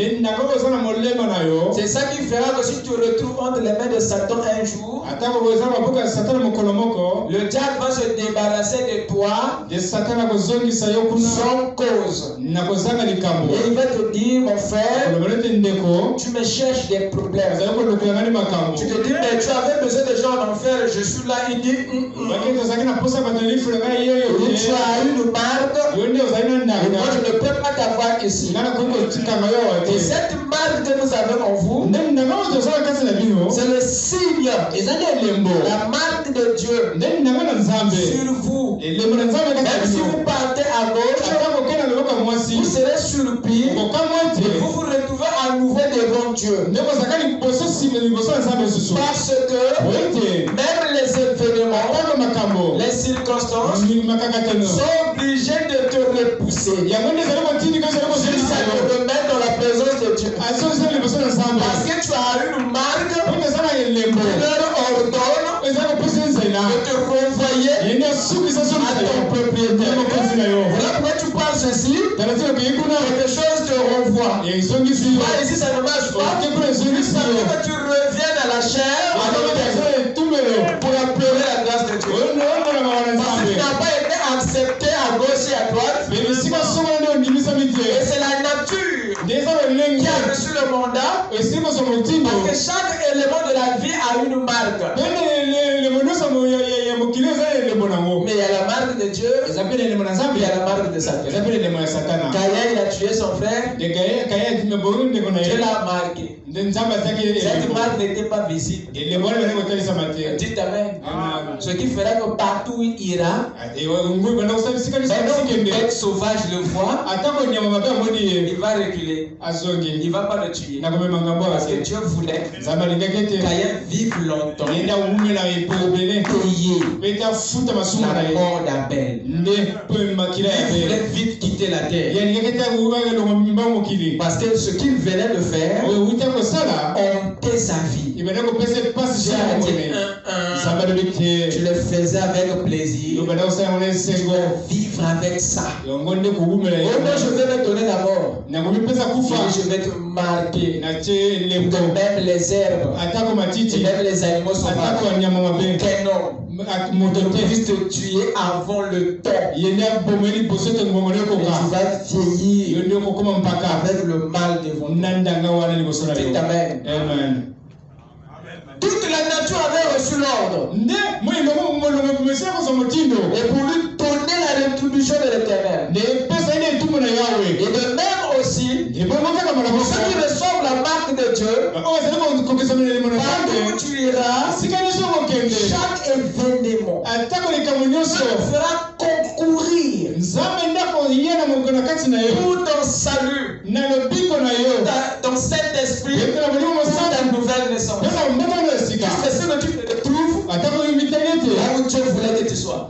c'est ça qui fera que si tu te retrouves entre les mains de Satan un jour, le diable va se débarrasser de toi sans cause. Et il va te dire, mon frère, tu me cherches des problèmes. Tu te dis, mais tu avais besoin de gens en enfer, je suis là, il dit, tu as une marque, et moi je ne peux pas t'avoir ici. Et cette marque que nous avons en vous, c'est le signe, la marque de Dieu sur vous. Même si vous partez à gauche, vous serez surpris, et vous vous retrouvez à nouveau devant Dieu. Parce que même les événements, les circonstances sont obligés de te repousser. Jusqu'à te remettre dans la présence de Dieu. Parce que tu as une marque qui leur ordonne de te renvoyer à ton propriétaire. Voilà pourquoi tu parles ceci. Quelque chose te renvoie. Ici ça ne marche pas. Que tu reviennes à la chair pour implorer la grâce de Dieu. Parce que tu n'as pas été accepté à gauche et à droite. Et c'est la nature qui a reçu le mandat. Parce que chaque élément de la vie a une marque. Mais il y a la marque de Dieu, il y a la marque de Satan. Caïn, il a tué son frère, Dieu l'a marqué. Cette marque n'était pas visible. Dites Amen. Ce qui fera que partout où il ira, même si une bête sauvage le voit, il va reculer. Il ne va pas le tuer. Parce que Dieu voulait que Caïn vive longtemps. Payer la mort d'Abel. Il voulait vite quitter la terre. Parce que ce qu'il venait de faire hontait sa vie. Tu le faisais avec plaisir. Tu vas vivre avec ça. Oh non, je vais me donner d'abord. Je vais te marquer. Même les herbes et même les animaux sauvages. Quel homme te puisse te tuer avant le temps. Et tu vas vieillir avec le mal devant toi. Amen. Toute la nature avait reçu l'ordre. Et pour lui donner la rétribution de l'Éternel. Et de même aussi, pour ceux qui reçoivent la marque de Dieu, partout où tu iras, chaque événement fera concourir pour ton salut, dans cet esprit, pour ta nouvelle naissance. C'est ce que tu te trouves là où Dieu voulait que tu sois.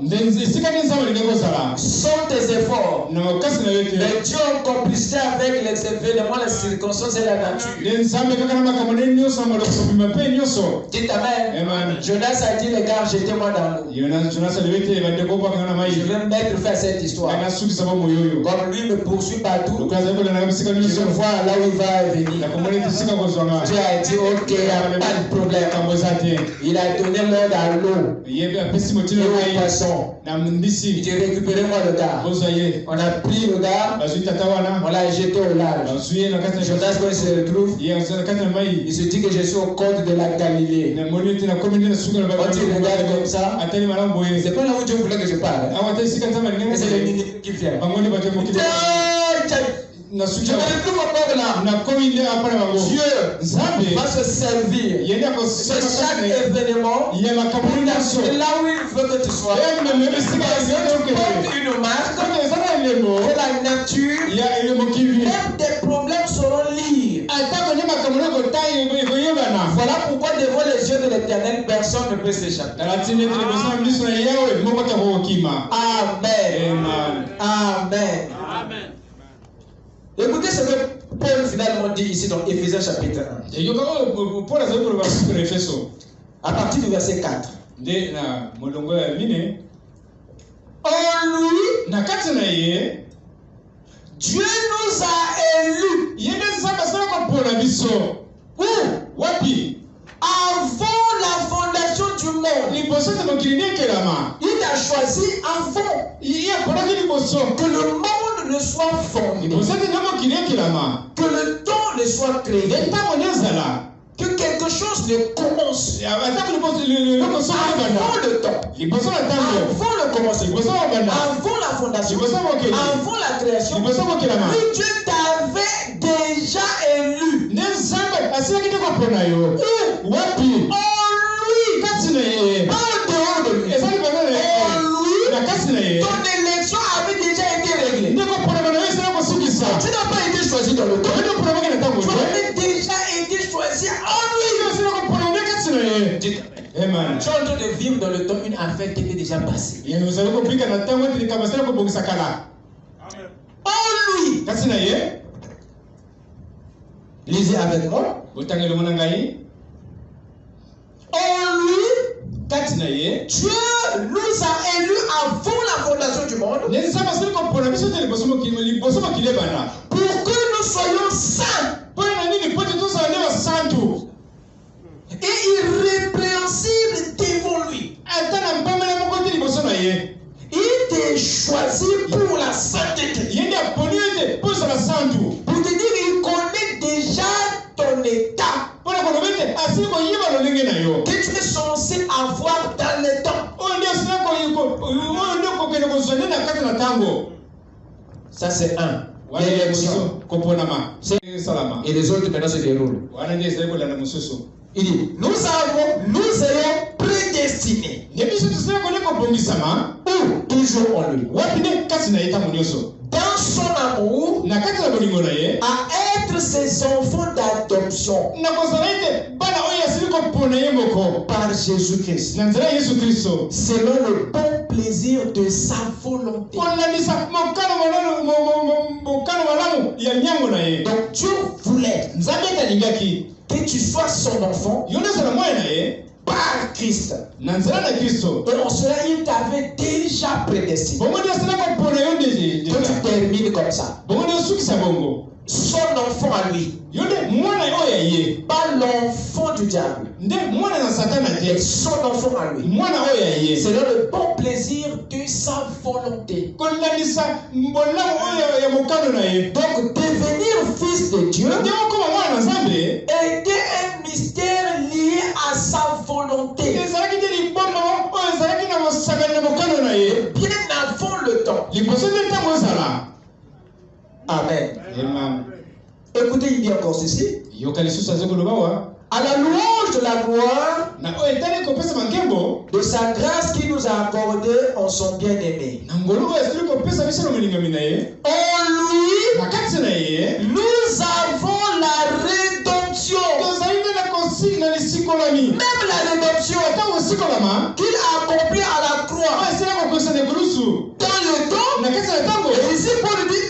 Sont tes efforts. Mais Dieu en complicité avec les événements, les circonstances et la nature. Dites Amen. Jonas a dit, les gars, jetez-moi dans l'eau. Je vais mettre fin à cette histoire. Comme lui me poursuit partout, je vais voir là où il va venir. Dieu a dit, ok, il n'y a pas de problème. Il a donné l'ordre à l'eau et au poisson. Il dit, récupérez-moi le gars. On a a pris le gars, on l'a jeté au large. Jonas, quand il se retrouve, il se dit que je suis au côte de la Galilée. Quand il regarde comme ça, c'est pas là où Dieu voulait que je parle. C'est le ministre qui vient. Je me retrouve encore là. Dieu va se servir de chaque événement là où il veut que tu sois. Tu portes une marque de la nature. Même des problèmes seront liés. Voilà pourquoi devant les yeux de l'Éternel, personne ne peut s'échapper. Amen. Amen. Amen. Écoutez ce que Paul finalement dit ici dans Éphésiens chapitre 1. À partir du verset 4. En lui, Dieu nous a élus. Où? Avant la fondation du monde. Il a choisi avant que le monde ne soit fondé. Que le temps ne soit créé. Que quelque chose ne commence avant le temps, avant le commencement, avant la fondation, avant la création. Oui, Dieu t'avait déjà élu. Ton élection avait déjà été réglée. Tu n'as pas été choisi dans le temps. Tu avais déjà été choisi en lui. Amen. Tu es en train de vivre dans le temps une affaire qui était déjà passée. En lui. Lisez avec moi. En lui, Dieu nous a élus avant la fondation du monde pour que nous soyons saints et irrépréhensibles devant lui. Il t'a choisi pour la sainteté. Pour te dire qu'il connaît déjà ton état que tu es censé avoir dans le temps. Ça c'est un. L'élection. Et les autres maintenant se déroulent. Il dit, nous ayons prédestinés. Ou toujours en lui. Dans son amour, à être ses enfants d'adoption par Jésus-Christ, selon le bon plaisir de sa volonté. Donc Dieu voulait que tu sois son enfant par Christ. Et en cela, il t'avait déjà prédestiné. Que tu termines comme ça. Son enfant à lui. Pas l'enfant du diable. Et son enfant à lui. C'est dans le bon plaisir de sa volonté. Donc devenir fils de Dieu était un mystère lié à sa volonté. Bien avant le temps. Amen. Écoutez, il dit encore ceci. À la louange de la gloire de sa grâce qui nous a accordé en son bien-aimé. En lui, nous avons la rédemption. Même la rédemption qu'il a accomplie à la croix. Dans le temps, et ici Paul dit,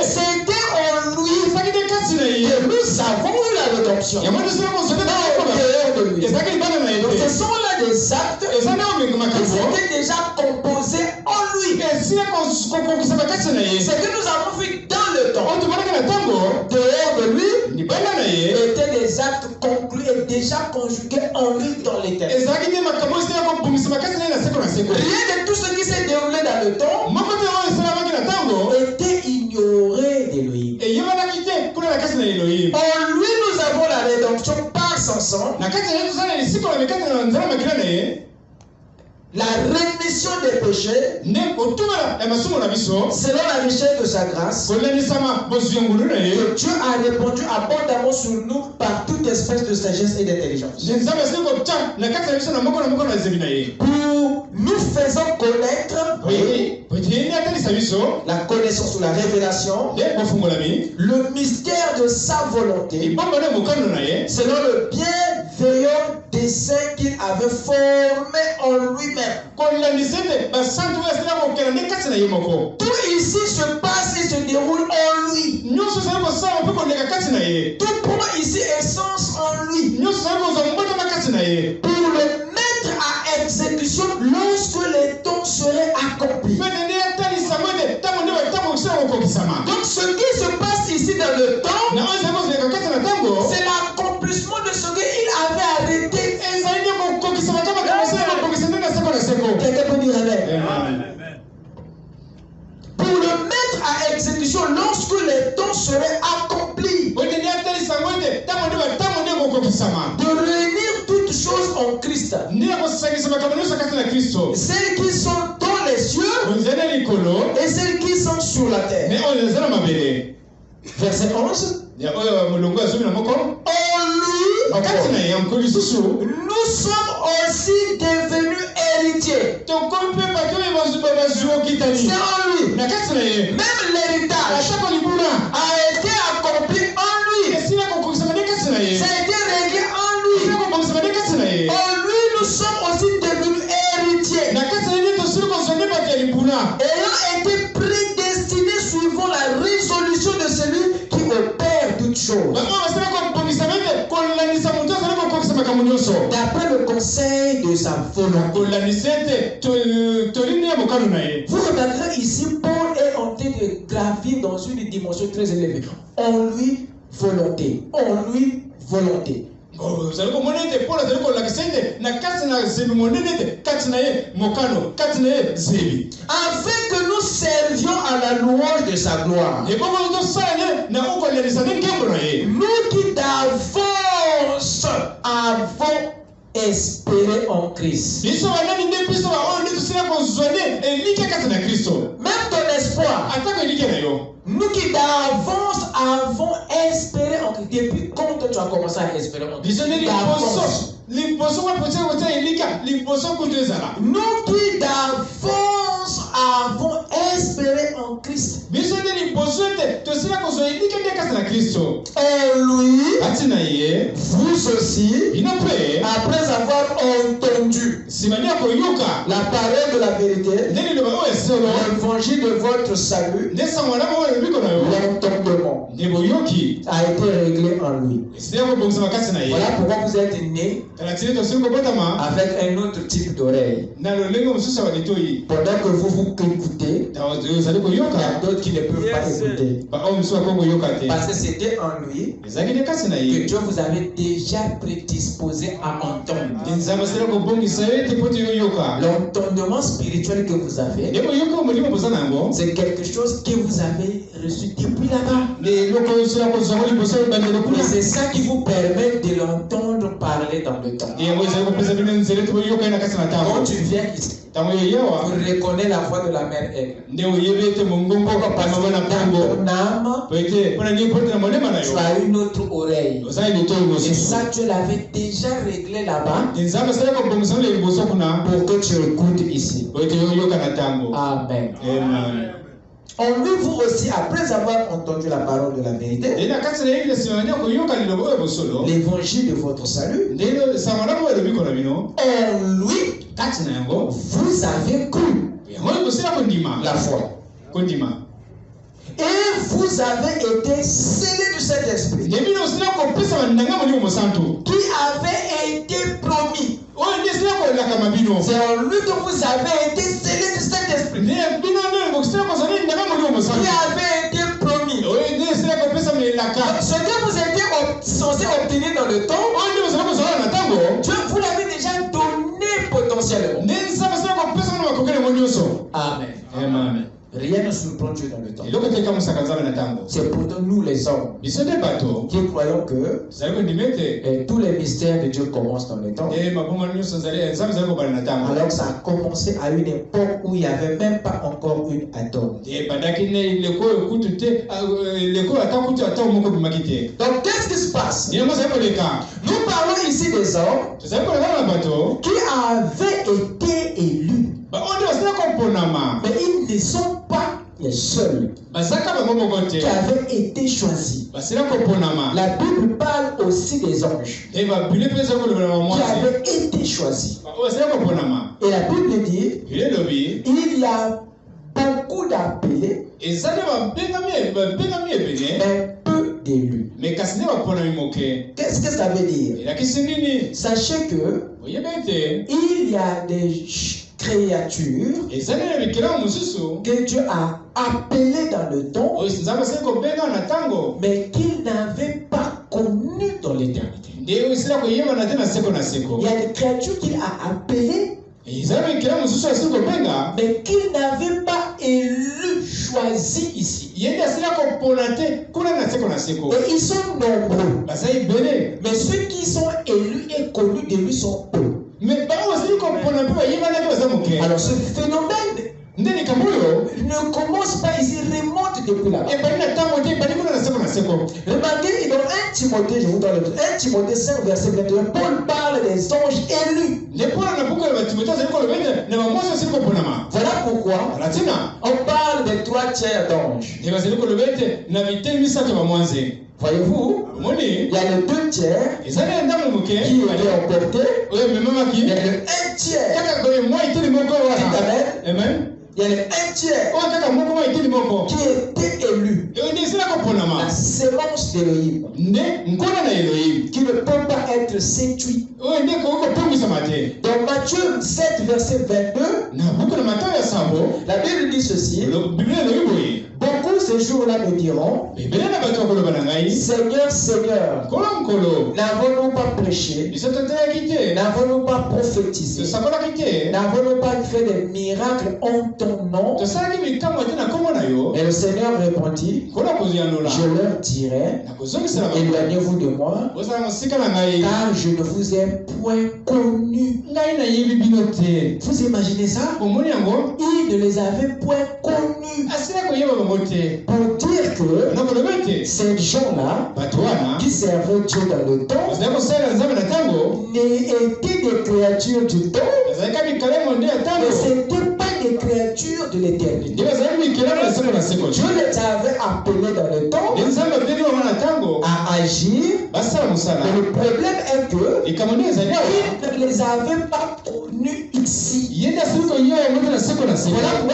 c'était en lui que nous avons eu la rédemption. Donc ce sont là des actes qui étaient déjà composés en lui. Ce que nous avons vu dans le temps, dehors de lui, étaient des actes conclus et déjà conjugués en lui dans l'éternité. Rien de tout ce qui s'est déroulé dans le temps lui nous avons la rédemption par son sang, la rémission des péchés, selon la richesse de sa grâce, que Dieu a répandu abondamment sur nous par toute espèce de sagesse et d'intelligence. Pour nous faisant connaître la connaissance ou la révélation, le mystère de sa volonté, selon le bienveillant dessein qu'il avait formé en lui-même. Tout ici se passe et se déroule en lui. Tout point ici est sens en lui. Pour le mettre à exécution lorsque les temps seraient accomplis. Donc ce qui se passe ici dans le temps, c'est l'accomplissement de ce qu'il avait arrêté. Quelqu'un peut dire amen. Pour le mettre à exécution lorsque les temps seraient accomplis. De réunir toutes choses en Christ. Celles qui sont dans les cieux et celles qui sont sur la terre. Verset 11. En lui, nous sommes aussi devenus héritiers. C'est en lui. Même l'héritage a été accompli en lui. Ça a été réglé en lui. En lui, nous sommes aussi devenus héritiers. Ayant été prédestinés suivant la résolution de celui qui opère toutes choses. D'après le conseil de sa volonté. Vous remarquerez ici, Paul est en train de gravir dans une dimension très élevée. En lui, volonté. En lui, volonté. Afin que nous servions à la louange de sa gloire. Nous qui d'avance avons espéré en Christ. Même ton espoir. Nous qui d'avance avons espéré en Christ. Depuis quand tu as commencé à espérer en Christ? Nous qui d'avance avons espéré en Christ. En lui, vous aussi, après avoir entendu la parole de la vérité, l'évangile de votre salut, l'entendement a été réglé en lui. Voilà pourquoi vous êtes nés avec un autre type d'oreille. Pendant que vous écoutez, il y a d'autres qui ne peuvent pas écouter. Parce que c'était en lui que Dieu vous avait déjà prédisposé à entendre. L'entendement spirituel que vous avez, c'est quelque chose que vous avez reçu depuis là-bas. Et c'est ça qui vous permet de l'entendre parler dans le temps. Quand tu viens ici, tu reconnais la voix de la mère Aigle. Parce que dans ton âme, tu as une autre oreille. Et ça, tu l'avais déjà réglé là-bas pour que tu écoutes ici. Amen. En lui, vous aussi, après avoir entendu la parole de la vérité, l'évangile de votre salut, en lui, vous avez cru la foi. Et vous avez été scellés du Saint-Esprit qui avait été promis. C'est en lui que vous avez été scellés du Saint-Esprit qui avait été promis. Ce que vous étiez censé obtenir dans le temps, Dieu vous l'avait déjà donné potentiellement. Amen. Rien ne surprend Dieu dans le temps. C'est pourtant nous les hommes qui croyons que tous les mystères de Dieu commencent dans le temps. Alors ça a commencé à une époque où il n'y avait même pas encore une atome. Donc qu'est-ce qui se passe? Nous parlons ici des hommes qui avaient été élus. Mais ils ne sont pas les seuls qui avaient été choisis. La Bible parle aussi des anges qui avaient été choisis. Et la Bible dit il y a beaucoup d'appelés mais peu d'élus. Qu'est-ce que ça veut dire? Sachez que il y a des créatures que Dieu a appelées dans le temps mais qu'il n'avait pas connues dans l'éternité. Il y a des créatures qu'il a appelées mais qu'il n'avait pas élu, choisi ici. Et ils sont nombreux. Mais ceux qui sont élus et connus de lui sont peu. Alors ce phénomène ne commence pas ici, remonte depuis là. Remarquez dans 1 Timothée, je vous donne le 1 Timothée 5 verset 21, Paul parle des anges élus. Voilà pourquoi on parle des 3 tiers d'anges. Voyez-vous, il y a les 2 tiers qui ont été emportés, il y a le 1 tiers. Amen. Il y a le 1 tiers qui était élu. La sémence d'Élohim qui ne peut pas être séduit. Dans Matthieu 7 verset 22, la Bible dit ceci. Beaucoup ce jour-là me diront, Seigneur, Seigneur, n'avons-nous pas prêché? N'avons-nous pas prophétisé? N'avons-nous pas fait des miracles en ton nom? Et le Seigneur répondit, je leur dirai, éloignez-vous de moi, car je ne vous ai point connu. Vous imaginez ça? Il ne les avait point connus. Pour dire que ces gens-là qui servaient Dieu dans le temps n'étaient des créatures du temps, mais ce n'étaient pas des créatures de l'éternité. Dieu les avait appelés dans le temps à agir, mais le problème est que ils ne les avaient pas connus ici. Voilà pourquoi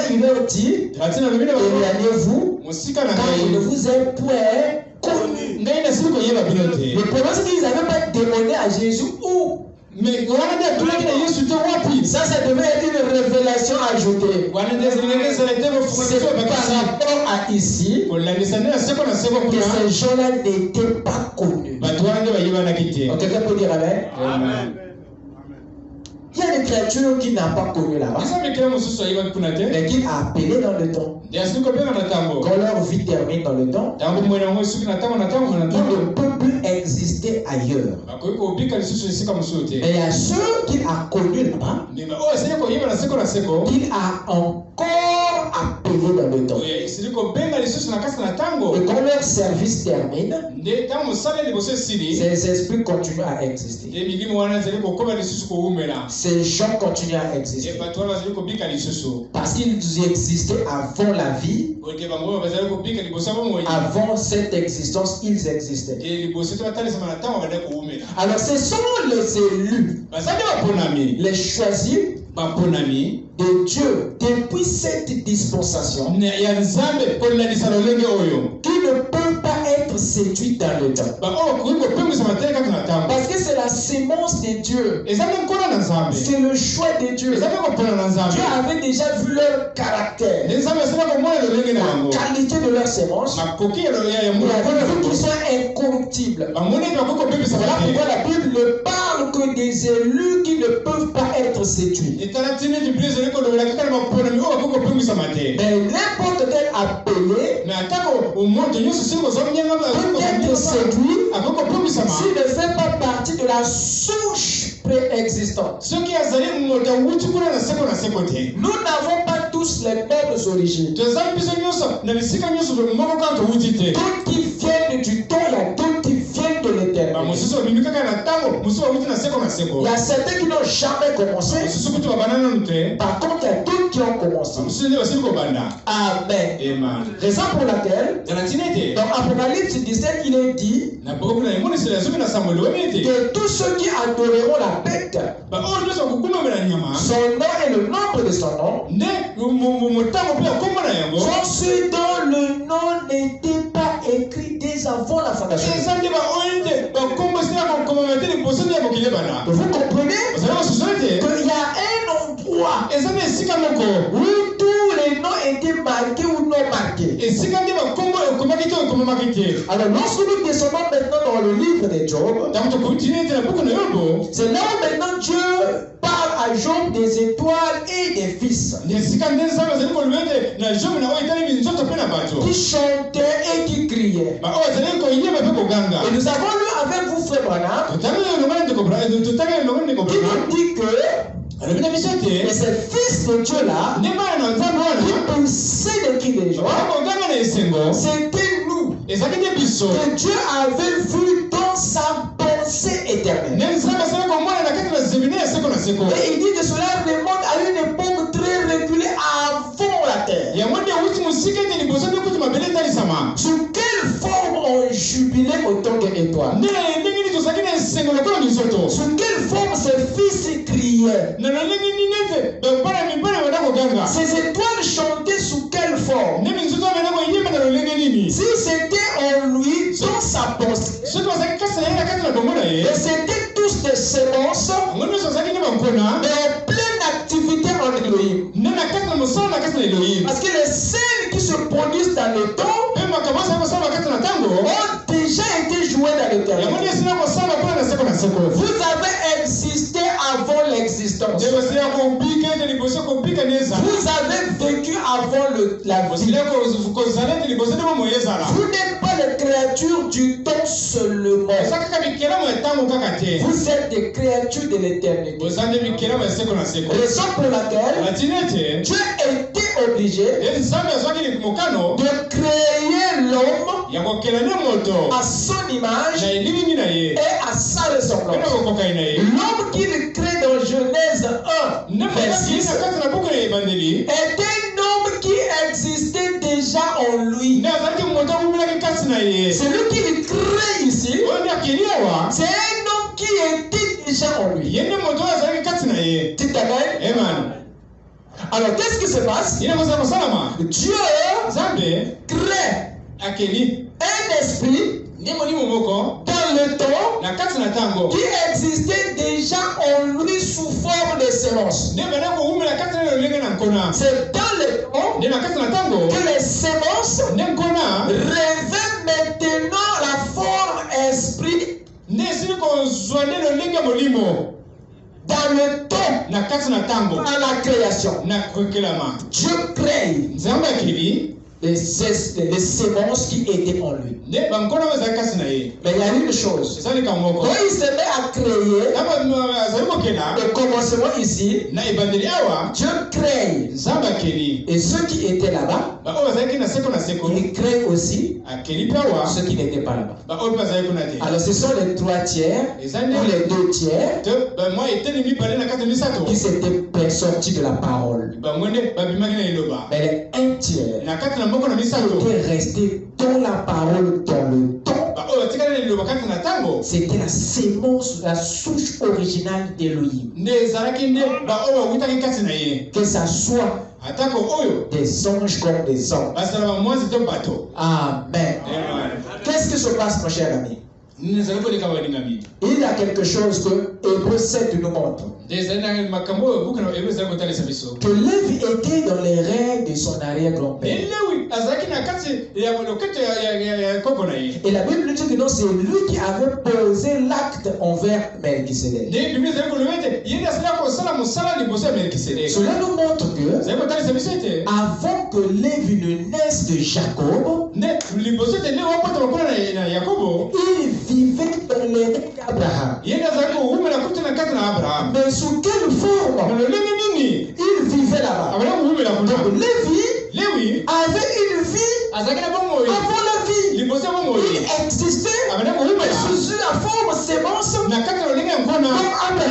il leur dit, éloignez-vous, car je ne vous ai point connu. Le problème c'est qu'ils n'avaient pas demandé à Jésus où. Mais ça devait être une révélation ajoutée. C'est par rapport à ici que ces gens-là n'étaient pas connus. Quelqu'un peut dire amen? Amen. Il y a des créatures qui n'ont pas connu là-bas, mais qui a appelé dans le temps. Quand leur vie termine dans le temps, il ne peut plus exister ailleurs. Mais il y a ceux qu'il a connus là-bas, qu'il a encore appelé dans le temps. Et quand leur service termine, ces esprits continuent à exister. Ces gens continuent à exister. Parce qu'ils existaient avant la vie. Avant cette existence, ils existaient. Alors ce sont les élus, les choisis de Dieu depuis cette dispensation qui ne peut pas être séduit dans le temps. Parce que c'est la sémence de Dieu. C'est le choix de Dieu. Dieu avait déjà vu leur caractère, la qualité de leur sémence. Il avait vu qu'ils soient incorruptibles. Voilà pourquoi la Bible parle que des élus qui ne peuvent pas être séduits. Mais n'importe quel appelé peut être séduit s'il ne fait pas partie de la souche préexistante. Nous n'avons pas tous les mêmes origines. D'autres qui viennent du temps, il y a d'autres qui viennent de l'éternel. Il y a certains qui n'ont jamais commencé. Par contre, il y a d'autres qui ont commencé. Amen. Raison pour laquelle, dans Apocalypse 17, il est dit que tous ceux qui adoreront la bête, son nom et le nombre de son nom, sont ceux dont le nom n'était pas écrit dès avant la fondation. Vous comprenez qu'il y a un endroit où tous les noms étaient marqués ou non marqués. Alors lorsque nous descendons maintenant dans le livre de Job, c'est là où maintenant Dieu parle à Job des étoiles et des fils qui chantaient et qui criaient. Et nous avons lu avec vous, frère Branham, qui nous dit que ces fils de Dieu-là, qui poussaient des cris des gens, c'était nous que Dieu avait vu dans sa pensée éternelle. Et il dit que cela remonte à une époque très reculée avant la terre. Sous quelle forme on jubilait autant d'étoiles? Sous quelle forme ces fils criaient? Ces étoiles chantaient sous quelle forme? Si c'était en lui, dans sa pensée, et c'était tous des semences, mais en pleine activité en Elohim. Parce que les scènes qui se produisent dans le temps ont déjà été jouées dans l'éternel. Vous avez existé avant l'existence. Vous avez vécu avant la vie. Vous n'êtes pas les créatures du temps seulement. Vous êtes des créatures de l'éternité. Raison pour laquelle Dieu était obligé de créer l'homme à son image et à sa ressemblance. L'homme qu'il crée dans Genèse 1, verset 6, est un homme qui existait déjà en lui. Celui qu'il crée ici, c'est un homme qui était déjà en lui. Dites amen. Alors qu'est-ce qui se passe? Dieu crée un esprit dans le temps qui existait déjà en lui sous forme de sémence. C'est dans le temps que les sémences revêtent maintenant la forme esprit. Dans le temps, à la création, Dieu crée les sémences qui étaient en lui. Mais il y a une chose. Quand il se met à créer, le commencement ici, Dieu crée. Et ceux qui étaient là-bas, il crée aussi ceux qui n'étaient pas là-bas. Alors ce sont les 3 tiers ou les 2 tiers qui s'étaient sortis de la parole. Mais les 1 tiers était resté dans la parole dans le temps. C'était la sémence, la souche originale d'Elohim. Que ça soit des anges comme des hommes. Amen. Qu'est-ce qui se passe, mon cher ami? Il y a quelque chose que Hébreux 7 nous montre. Que Lévi était dans les règles de son arrière-grand-père. Et la Bible dit que non, c'est lui qui avait posé l'acte envers Melchisedec. Cela nous montre que avant que Lévi ne naisse de Jacob, il vivait dans les règnes d'Abraham. Mais sous quelle forme il vivait là-bas? Donc Lévi avait une vie avant la vie. Il existait sous la forme sémence comme Abraham. Et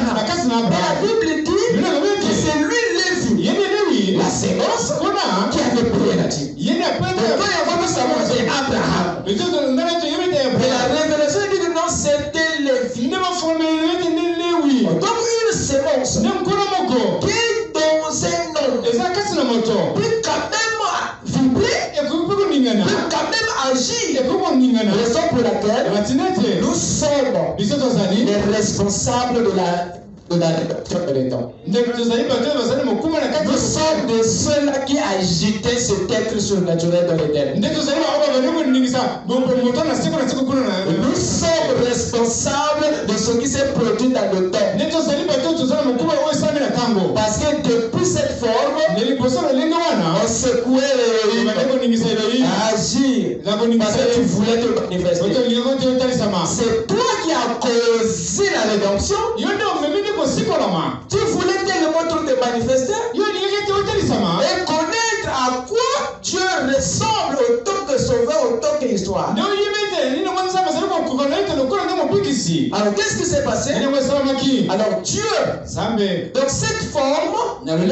la Bible dit que c'est lui Lévi, la sémence qui avait prié là-dessus. Donc quand il va savoir c'est Abraham. Et la révélation dit que non, c'était Lévi. Donc une sémence qui est dans un nom peut quand même vibrer, peut quand même agir. Raison pour laquelle nous sommes les responsables de la réduction de l'étang. Nous sommes de ceux-là qui agitaient cet être surnaturel dans l'éternel. Nous sommes responsables de ce qui s'est produit dans le temps. Parce que depuis cette forme, on secouait les agir. Parce que tu voulais te manifester. C'est toi qui as causé la rédemption. Tu voulais tellement te manifester et connaître à quoi Dieu ressemble autant que sauveur, autant que histoire. Alors qu'est-ce qui s'est passé? Alors Dieu, dans cette forme, il avait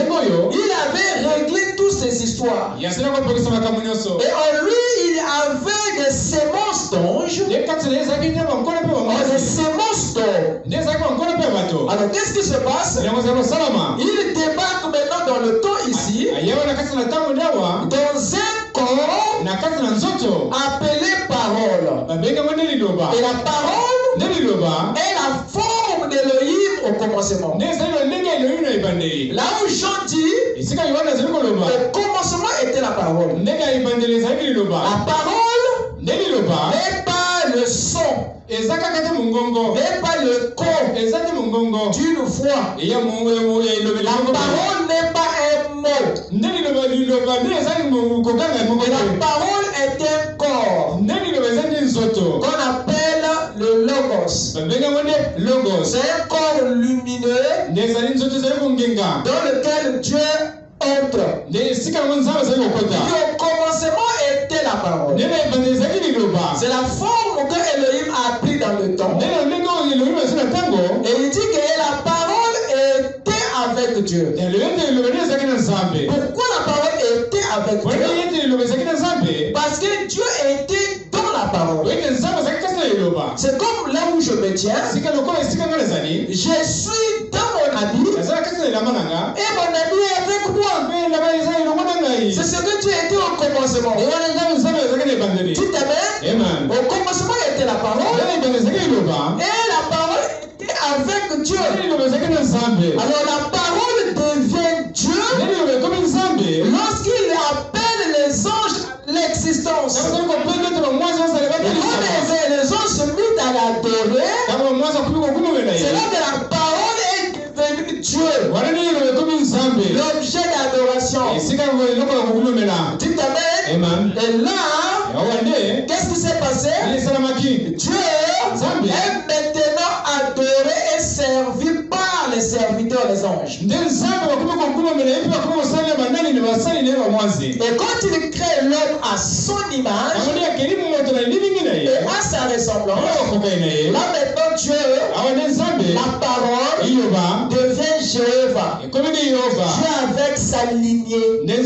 réglé toutes ces histoires. Et en lui, il avait des sémences d'anges, des sémences d'or. Alors qu'est-ce qui se passe? Il débarque maintenant dans le temps ici, dans un corps appelé parole. Et la parole est la forme d'Élohim au commencement. Là où Jean dit, au commencement était la parole. La parole n'est pas le son, n'est pas le corps d'une voix. La parole n'est pas un mot. La parole est un corps qu'on appelle le logos. C'est un corps lumineux dans lequel Dieu entre. Au commencement était la parole. C'est la forme que Elohim a pris dans le temps. Et il dit que la parole était avec Dieu. Pourquoi la parole était avec Dieu? Parce que Dieu était dans la parole. C'est comme là où je me tiens. Je suis dans mon ami. Et mon ami est avec moi. C'est ce que Dieu était au commencement. Dites amen. Au commencement était la parole. Et la parole était avec Dieu. Alors la parole devient Dieu lorsqu'il appelle les anges à l'existence. Et quand les anges se mettent à l'adorer, c'est là que la parole est devenue Dieu, l'objet d'adoration. Dites amen. Et là, qu'est-ce qui s'est passé? Dieu est maintenant adoré et servi par les serviteurs des anges. Et quand il crée l'homme à son image et à sa ressemblance, là maintenant Dieu, la parole, devient Jéhovah. Dieu avec sa lignée, Dieu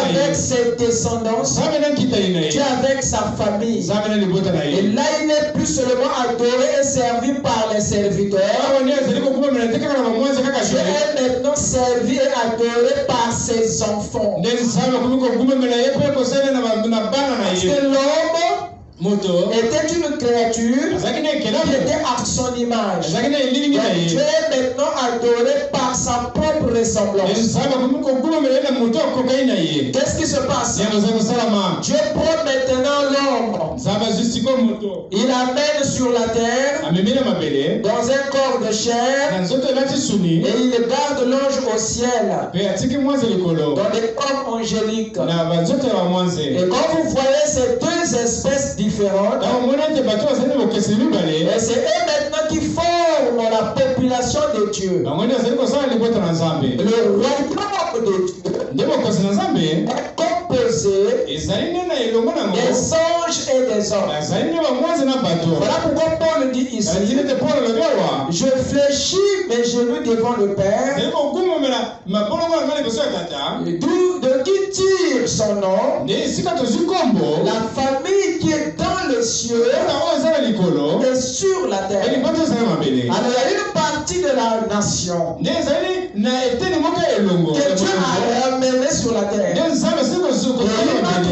avec ses descendants, Dieu avec sa famille. Et là il n'est plus seulement adoré et servi par les serviteurs. Dieu est maintenant servi et adoré par ses enfants. Parce que l'homme était une créature qui était à son image. Et Dieu est maintenant adoré par sa propre ressemblance. Qu'est-ce qui se passe? Dieu prend maintenant l'homme. Il l'amène sur la terre dans un corps de chair et il garde l'ange au ciel dans les corps angéliques. Et quand vous voyez ces deux espèces différentes, c'est eux maintenant qui forment la population de Dieu. Le royaume de Dieu est composé des anges et des hommes. Voilà pourquoi Paul dit ici, je fléchis mes genoux devant le Père, de qui tire son nom, la famille qui est dans les cieux et sur la terre. Alors il y a une partie de la nation que Dieu a ramené sur la terre. Et une autre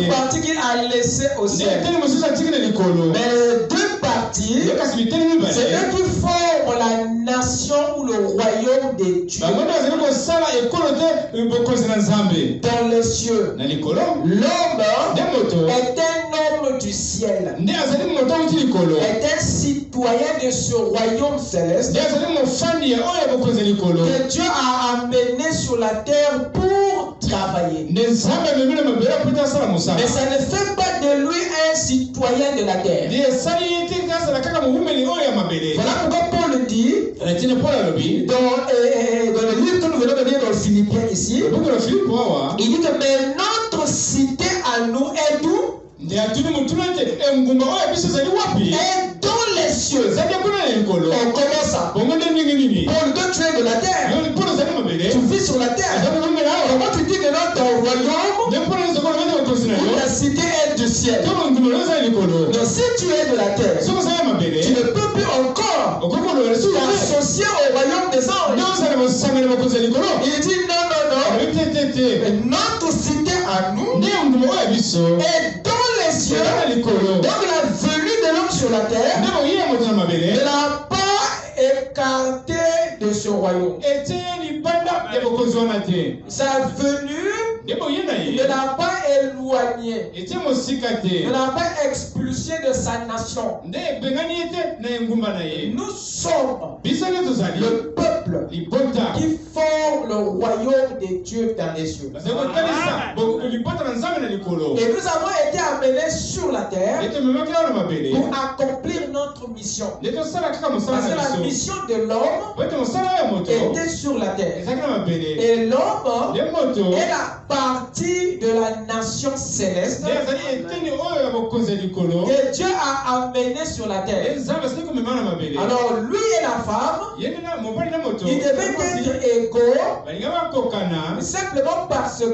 partie qu'il a laissé au ciel. Mais les deux parties, c'est eux qui forment la nation ou le royaume de Dieu. Dans les cieux, l'homme est un homme du ciel, est un citoyen de ce royaume céleste que Dieu a amené sur la terre pour travailler. Mais ça ne fait pas de lui un citoyen de la terre. Voilà pourquoi Paul dit dans le livre que nous venons de lire dans le Philippiens ici, il dit que mais notre cité à nous est où? Et dans les cieux. On commence ça. Paul, toi tu es de la terre. Tu vis sur la terre. Comment tu dis que dans ton royaume, ta cité est du ciel? Donc si tu es de la terre, tu ne peux plus encore t'associer au royaume des anges. Il dit non. Notre cité à nous est dans les cieux. Donc la venue de l'homme sur la terre ne l'a pas écarté de ce royaume. Sa venue ne l'a pas éloigné, ne l'a pas expulsé de sa nation. Nous sommes le peuple qui forme le royaume de Dieu dans les cieux. Et nous avons été amenés sur la terre pour accomplir notre mission. Parce que la mission de l'homme était sur la terre. Et l'homme est la partie de la nation céleste que Dieu a amené sur la terre. Alors lui et la femme, ils devaient être égaux simplement parce que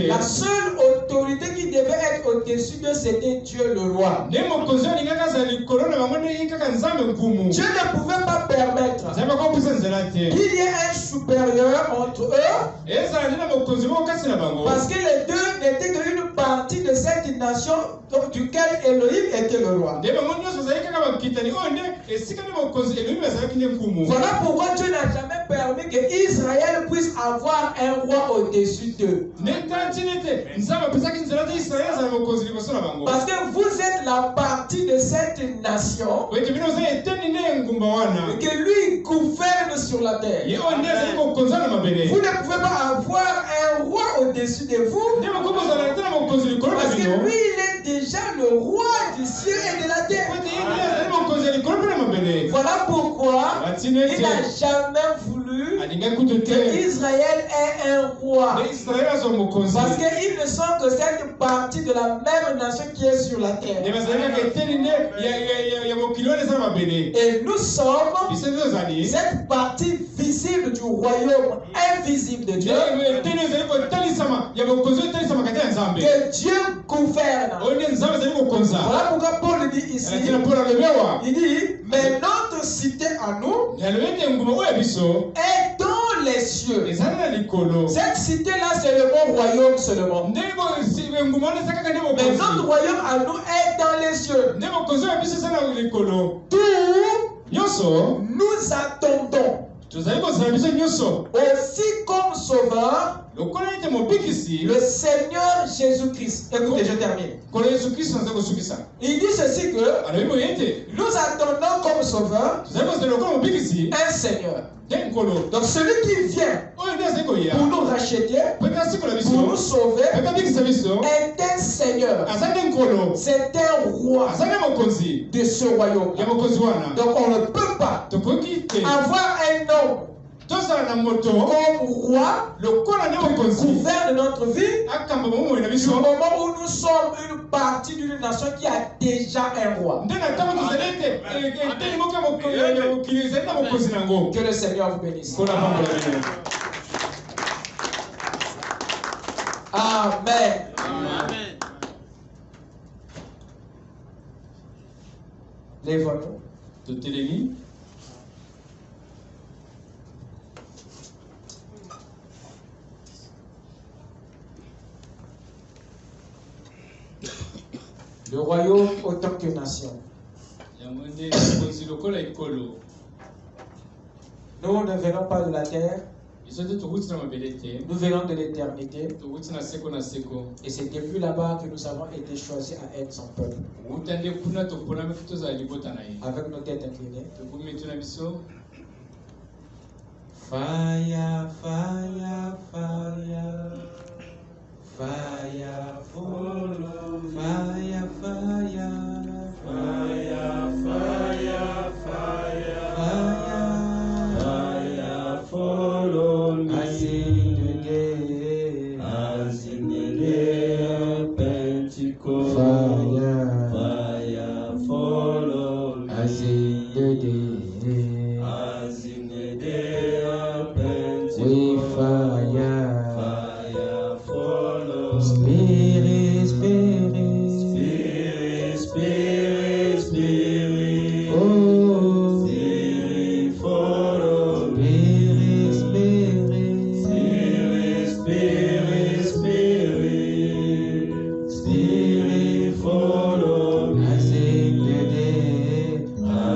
la seule autorité qui devait être au-dessus d'eux, c'était Dieu le roi. Dieu ne pouvait pas permettre qu'il y ait un supérieur entre eux, parce que les deux n'étaient qu'une partie de cette nation duquel Elohim était le roi. Voilà pourquoi Dieu n'a jamais permis que Israël puisse avoir un roi au-dessus d'eux. Parce que vous êtes la partie de cette nation et que lui gouverne sur la terre. Vous ne pouvez pas avoir un roi au-dessus de vous, parce que lui il est déjà le roi du ciel et de la terre. Voilà pourquoi il n'a jamais voulu que Israël ait un roi, parce qu'ils ne sont que cette partie de la même nation qui est sur la terre. Et nous sommes cette partie visible du royaume invisible de Dieu, que Dieu gouverne. Voilà pourquoi Paul dit ici, il dit mais notre cité à nous est dans les cieux. Cette cité-là, c'est le bon royaume seulement. Mais notre royaume à nous est dans les cieux. Tout, nous attendons. Aussi comme sauveur, le Seigneur Jésus-Christ. Écoutez, je termine. Il dit ceci que nous attendons comme sauveur un Seigneur. Donc celui qui vient pour nous racheter, pour nous sauver, est un Seigneur. C'est un roi de ce royaume. Donc on ne peut pas avoir un homme comme roi qui gouverne notre vie au moment où nous sommes une partie d'une nation qui a déjà un roi. Que le Seigneur vous bénisse. Amen. Lève-nous. Le royaume autant que nation. Nous ne venons pas de la terre. Nous venons de l'éternité. Et c'est depuis là-bas que nous avons été choisis à être son peuple. Avec nos têtes inclinées. Fire, fire, fire. Fire, follow, fire, fire, fire, fire, fire, fire, follow me. As in the day of Pentecost. Fire, fire, follow me. As in the day of Pentecost. We fire. Spirit, Spirit, Spirit, Spirit, Spirit, oh, Spirit, follow me. Spirit, Spirit, Spirit, Spirit, Spirit, follow me. As in the day, as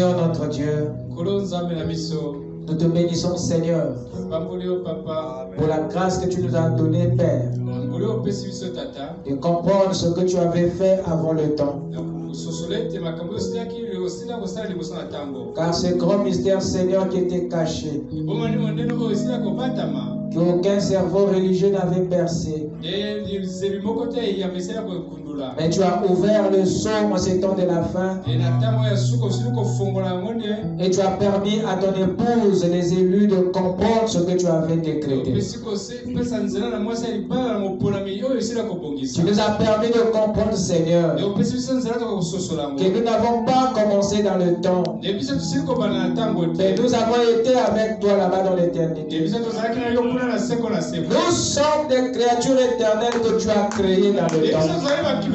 Seigneur notre Dieu, nous te bénissons, Seigneur, pour la grâce que tu nous as donnée, Père, de comprendre ce que tu avais fait avant le temps. Car ce grand mystère, Seigneur, qui était caché, qu'aucun cerveau religieux n'avait percé. Mais tu as ouvert le sceau en ces temps de la fin. Et tu as permis à ton épouse, les élus, de comprendre ce que tu avais décrété. Tu nous as permis de comprendre, Seigneur, que nous n'avons pas commencé dans le temps. Mais nous avons été avec toi là-bas dans l'éternité. Nous sommes des créatures éternelles que tu as créées dans le temps. Nous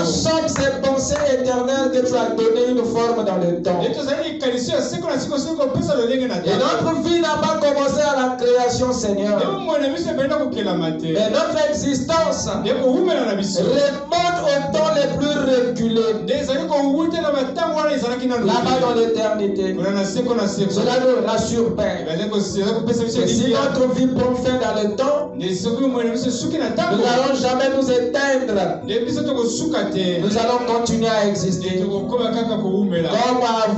sommes ces pensées éternelles que tu as donné une forme dans le temps. Et notre vie n'a pas commencé à la création, Seigneur. Mais notre existence remonte au temps les plus reculés. Là-bas dans l'éternité. Cela nous rassure, Père. Et si notre vie prend fin dans le temps, nous n'allons jamais nous éteindre. Nous allons continuer à exister comme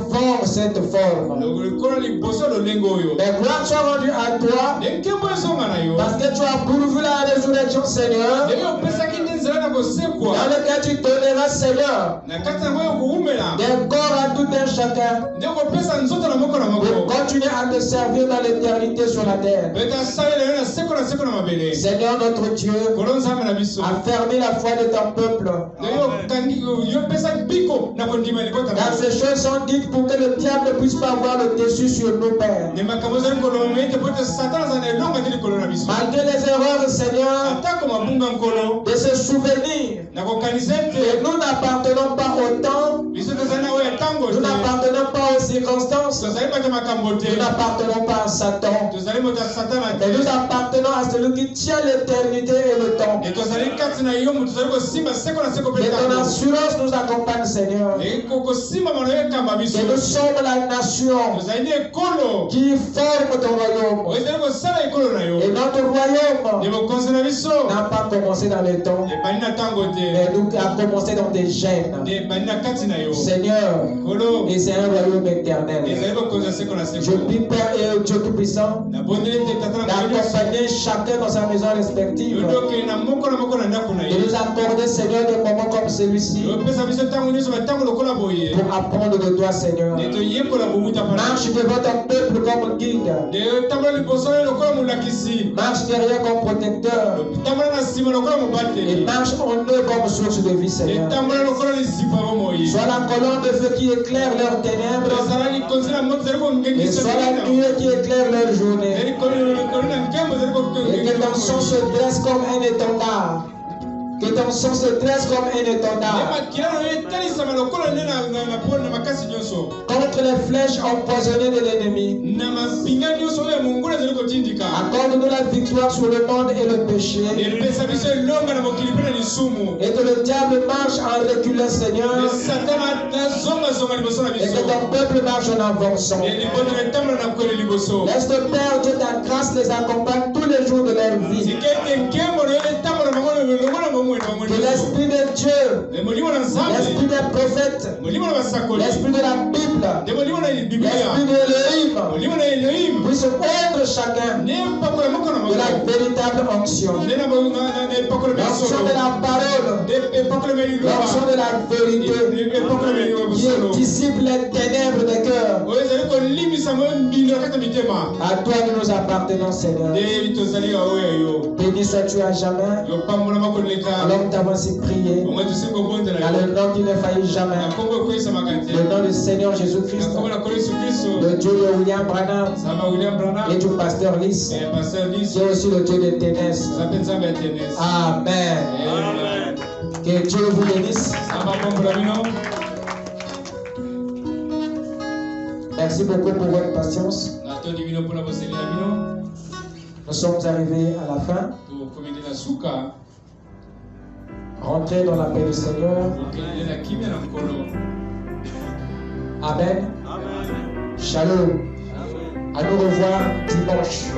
avant cette forme. Mais gloire soit rendue à toi parce que tu as pourvu la résurrection, Seigneur, dans lequel tu donneras, Seigneur, des corps à tout un chacun pour continuer à te servir dans l'éternité sur la terre. Seigneur notre Dieu, a fermé la foi de ton peuple. Car ces choses sont dites pour que le diable ne puisse pas avoir le dessus sur nos pères. Malgré les erreurs, Seigneur, de se souvenir que nous n'appartenons pas au temps, nous n'appartenons pas aux circonstances, nous n'appartenons pas à Satan, mais nous appartenons à celui qui tient l'éternité et le temps. Et ton assurance nous accompagne, Seigneur. Et nous sommes la nation qui forme ton royaume. Et notre royaume n'a pas commencé dans le temps, mais nous a commencé dans des gènes. Seigneur, et c'est un royaume éternel. Je prie, Père et Dieu Tout-Puissant, d'accompagner chacun dans sa maison respective, de nous accorder, Seigneur, des moments comme celui-ci pour apprendre de toi, Seigneur. Marche devant ton peuple comme guide, marche derrière comme protecteur, et marche en eux comme source de vie, Seigneur. Sois la colonne de feu qui éclaire leurs ténèbres, et sois la nuée qui éclaire leur journée. Et que ton sang se dresse comme un étendard. Que ton sang se dresse comme un étendard contre les flèches empoisonnées de l'ennemi. Accorde-nous la victoire sur le monde et le péché. Et que le diable marche en reculant, Seigneur. Et que ton peuple marche en avançant. Laisse le Père Dieu, ta grâce les accompagne tous les jours de leur vie. Que l'Esprit de Dieu, l'Esprit des prophètes, l'Esprit de la Bible, l'Esprit de l'Élohim puisse être chacun de la véritable onction. L'onction de la parole, l'onction de la vérité qui dissipe les ténèbres des cœurs. À toi nous nous appartenons, Seigneur. Béni sois-tu à jamais. Alors nous t'avons ainsi prié dans le nom qui ne faillit jamais, le nom du Seigneur Jésus-Christ, le Dieu de William Branham et du pasteur Lys, qui est aussi le Dieu de Ténès. Amen. Que Dieu vous bénisse. Merci beaucoup pour votre patience. Nous sommes arrivés à la fin. Rentrez dans la paix du Seigneur. Amen. Shalom. À nous revoir dimanche.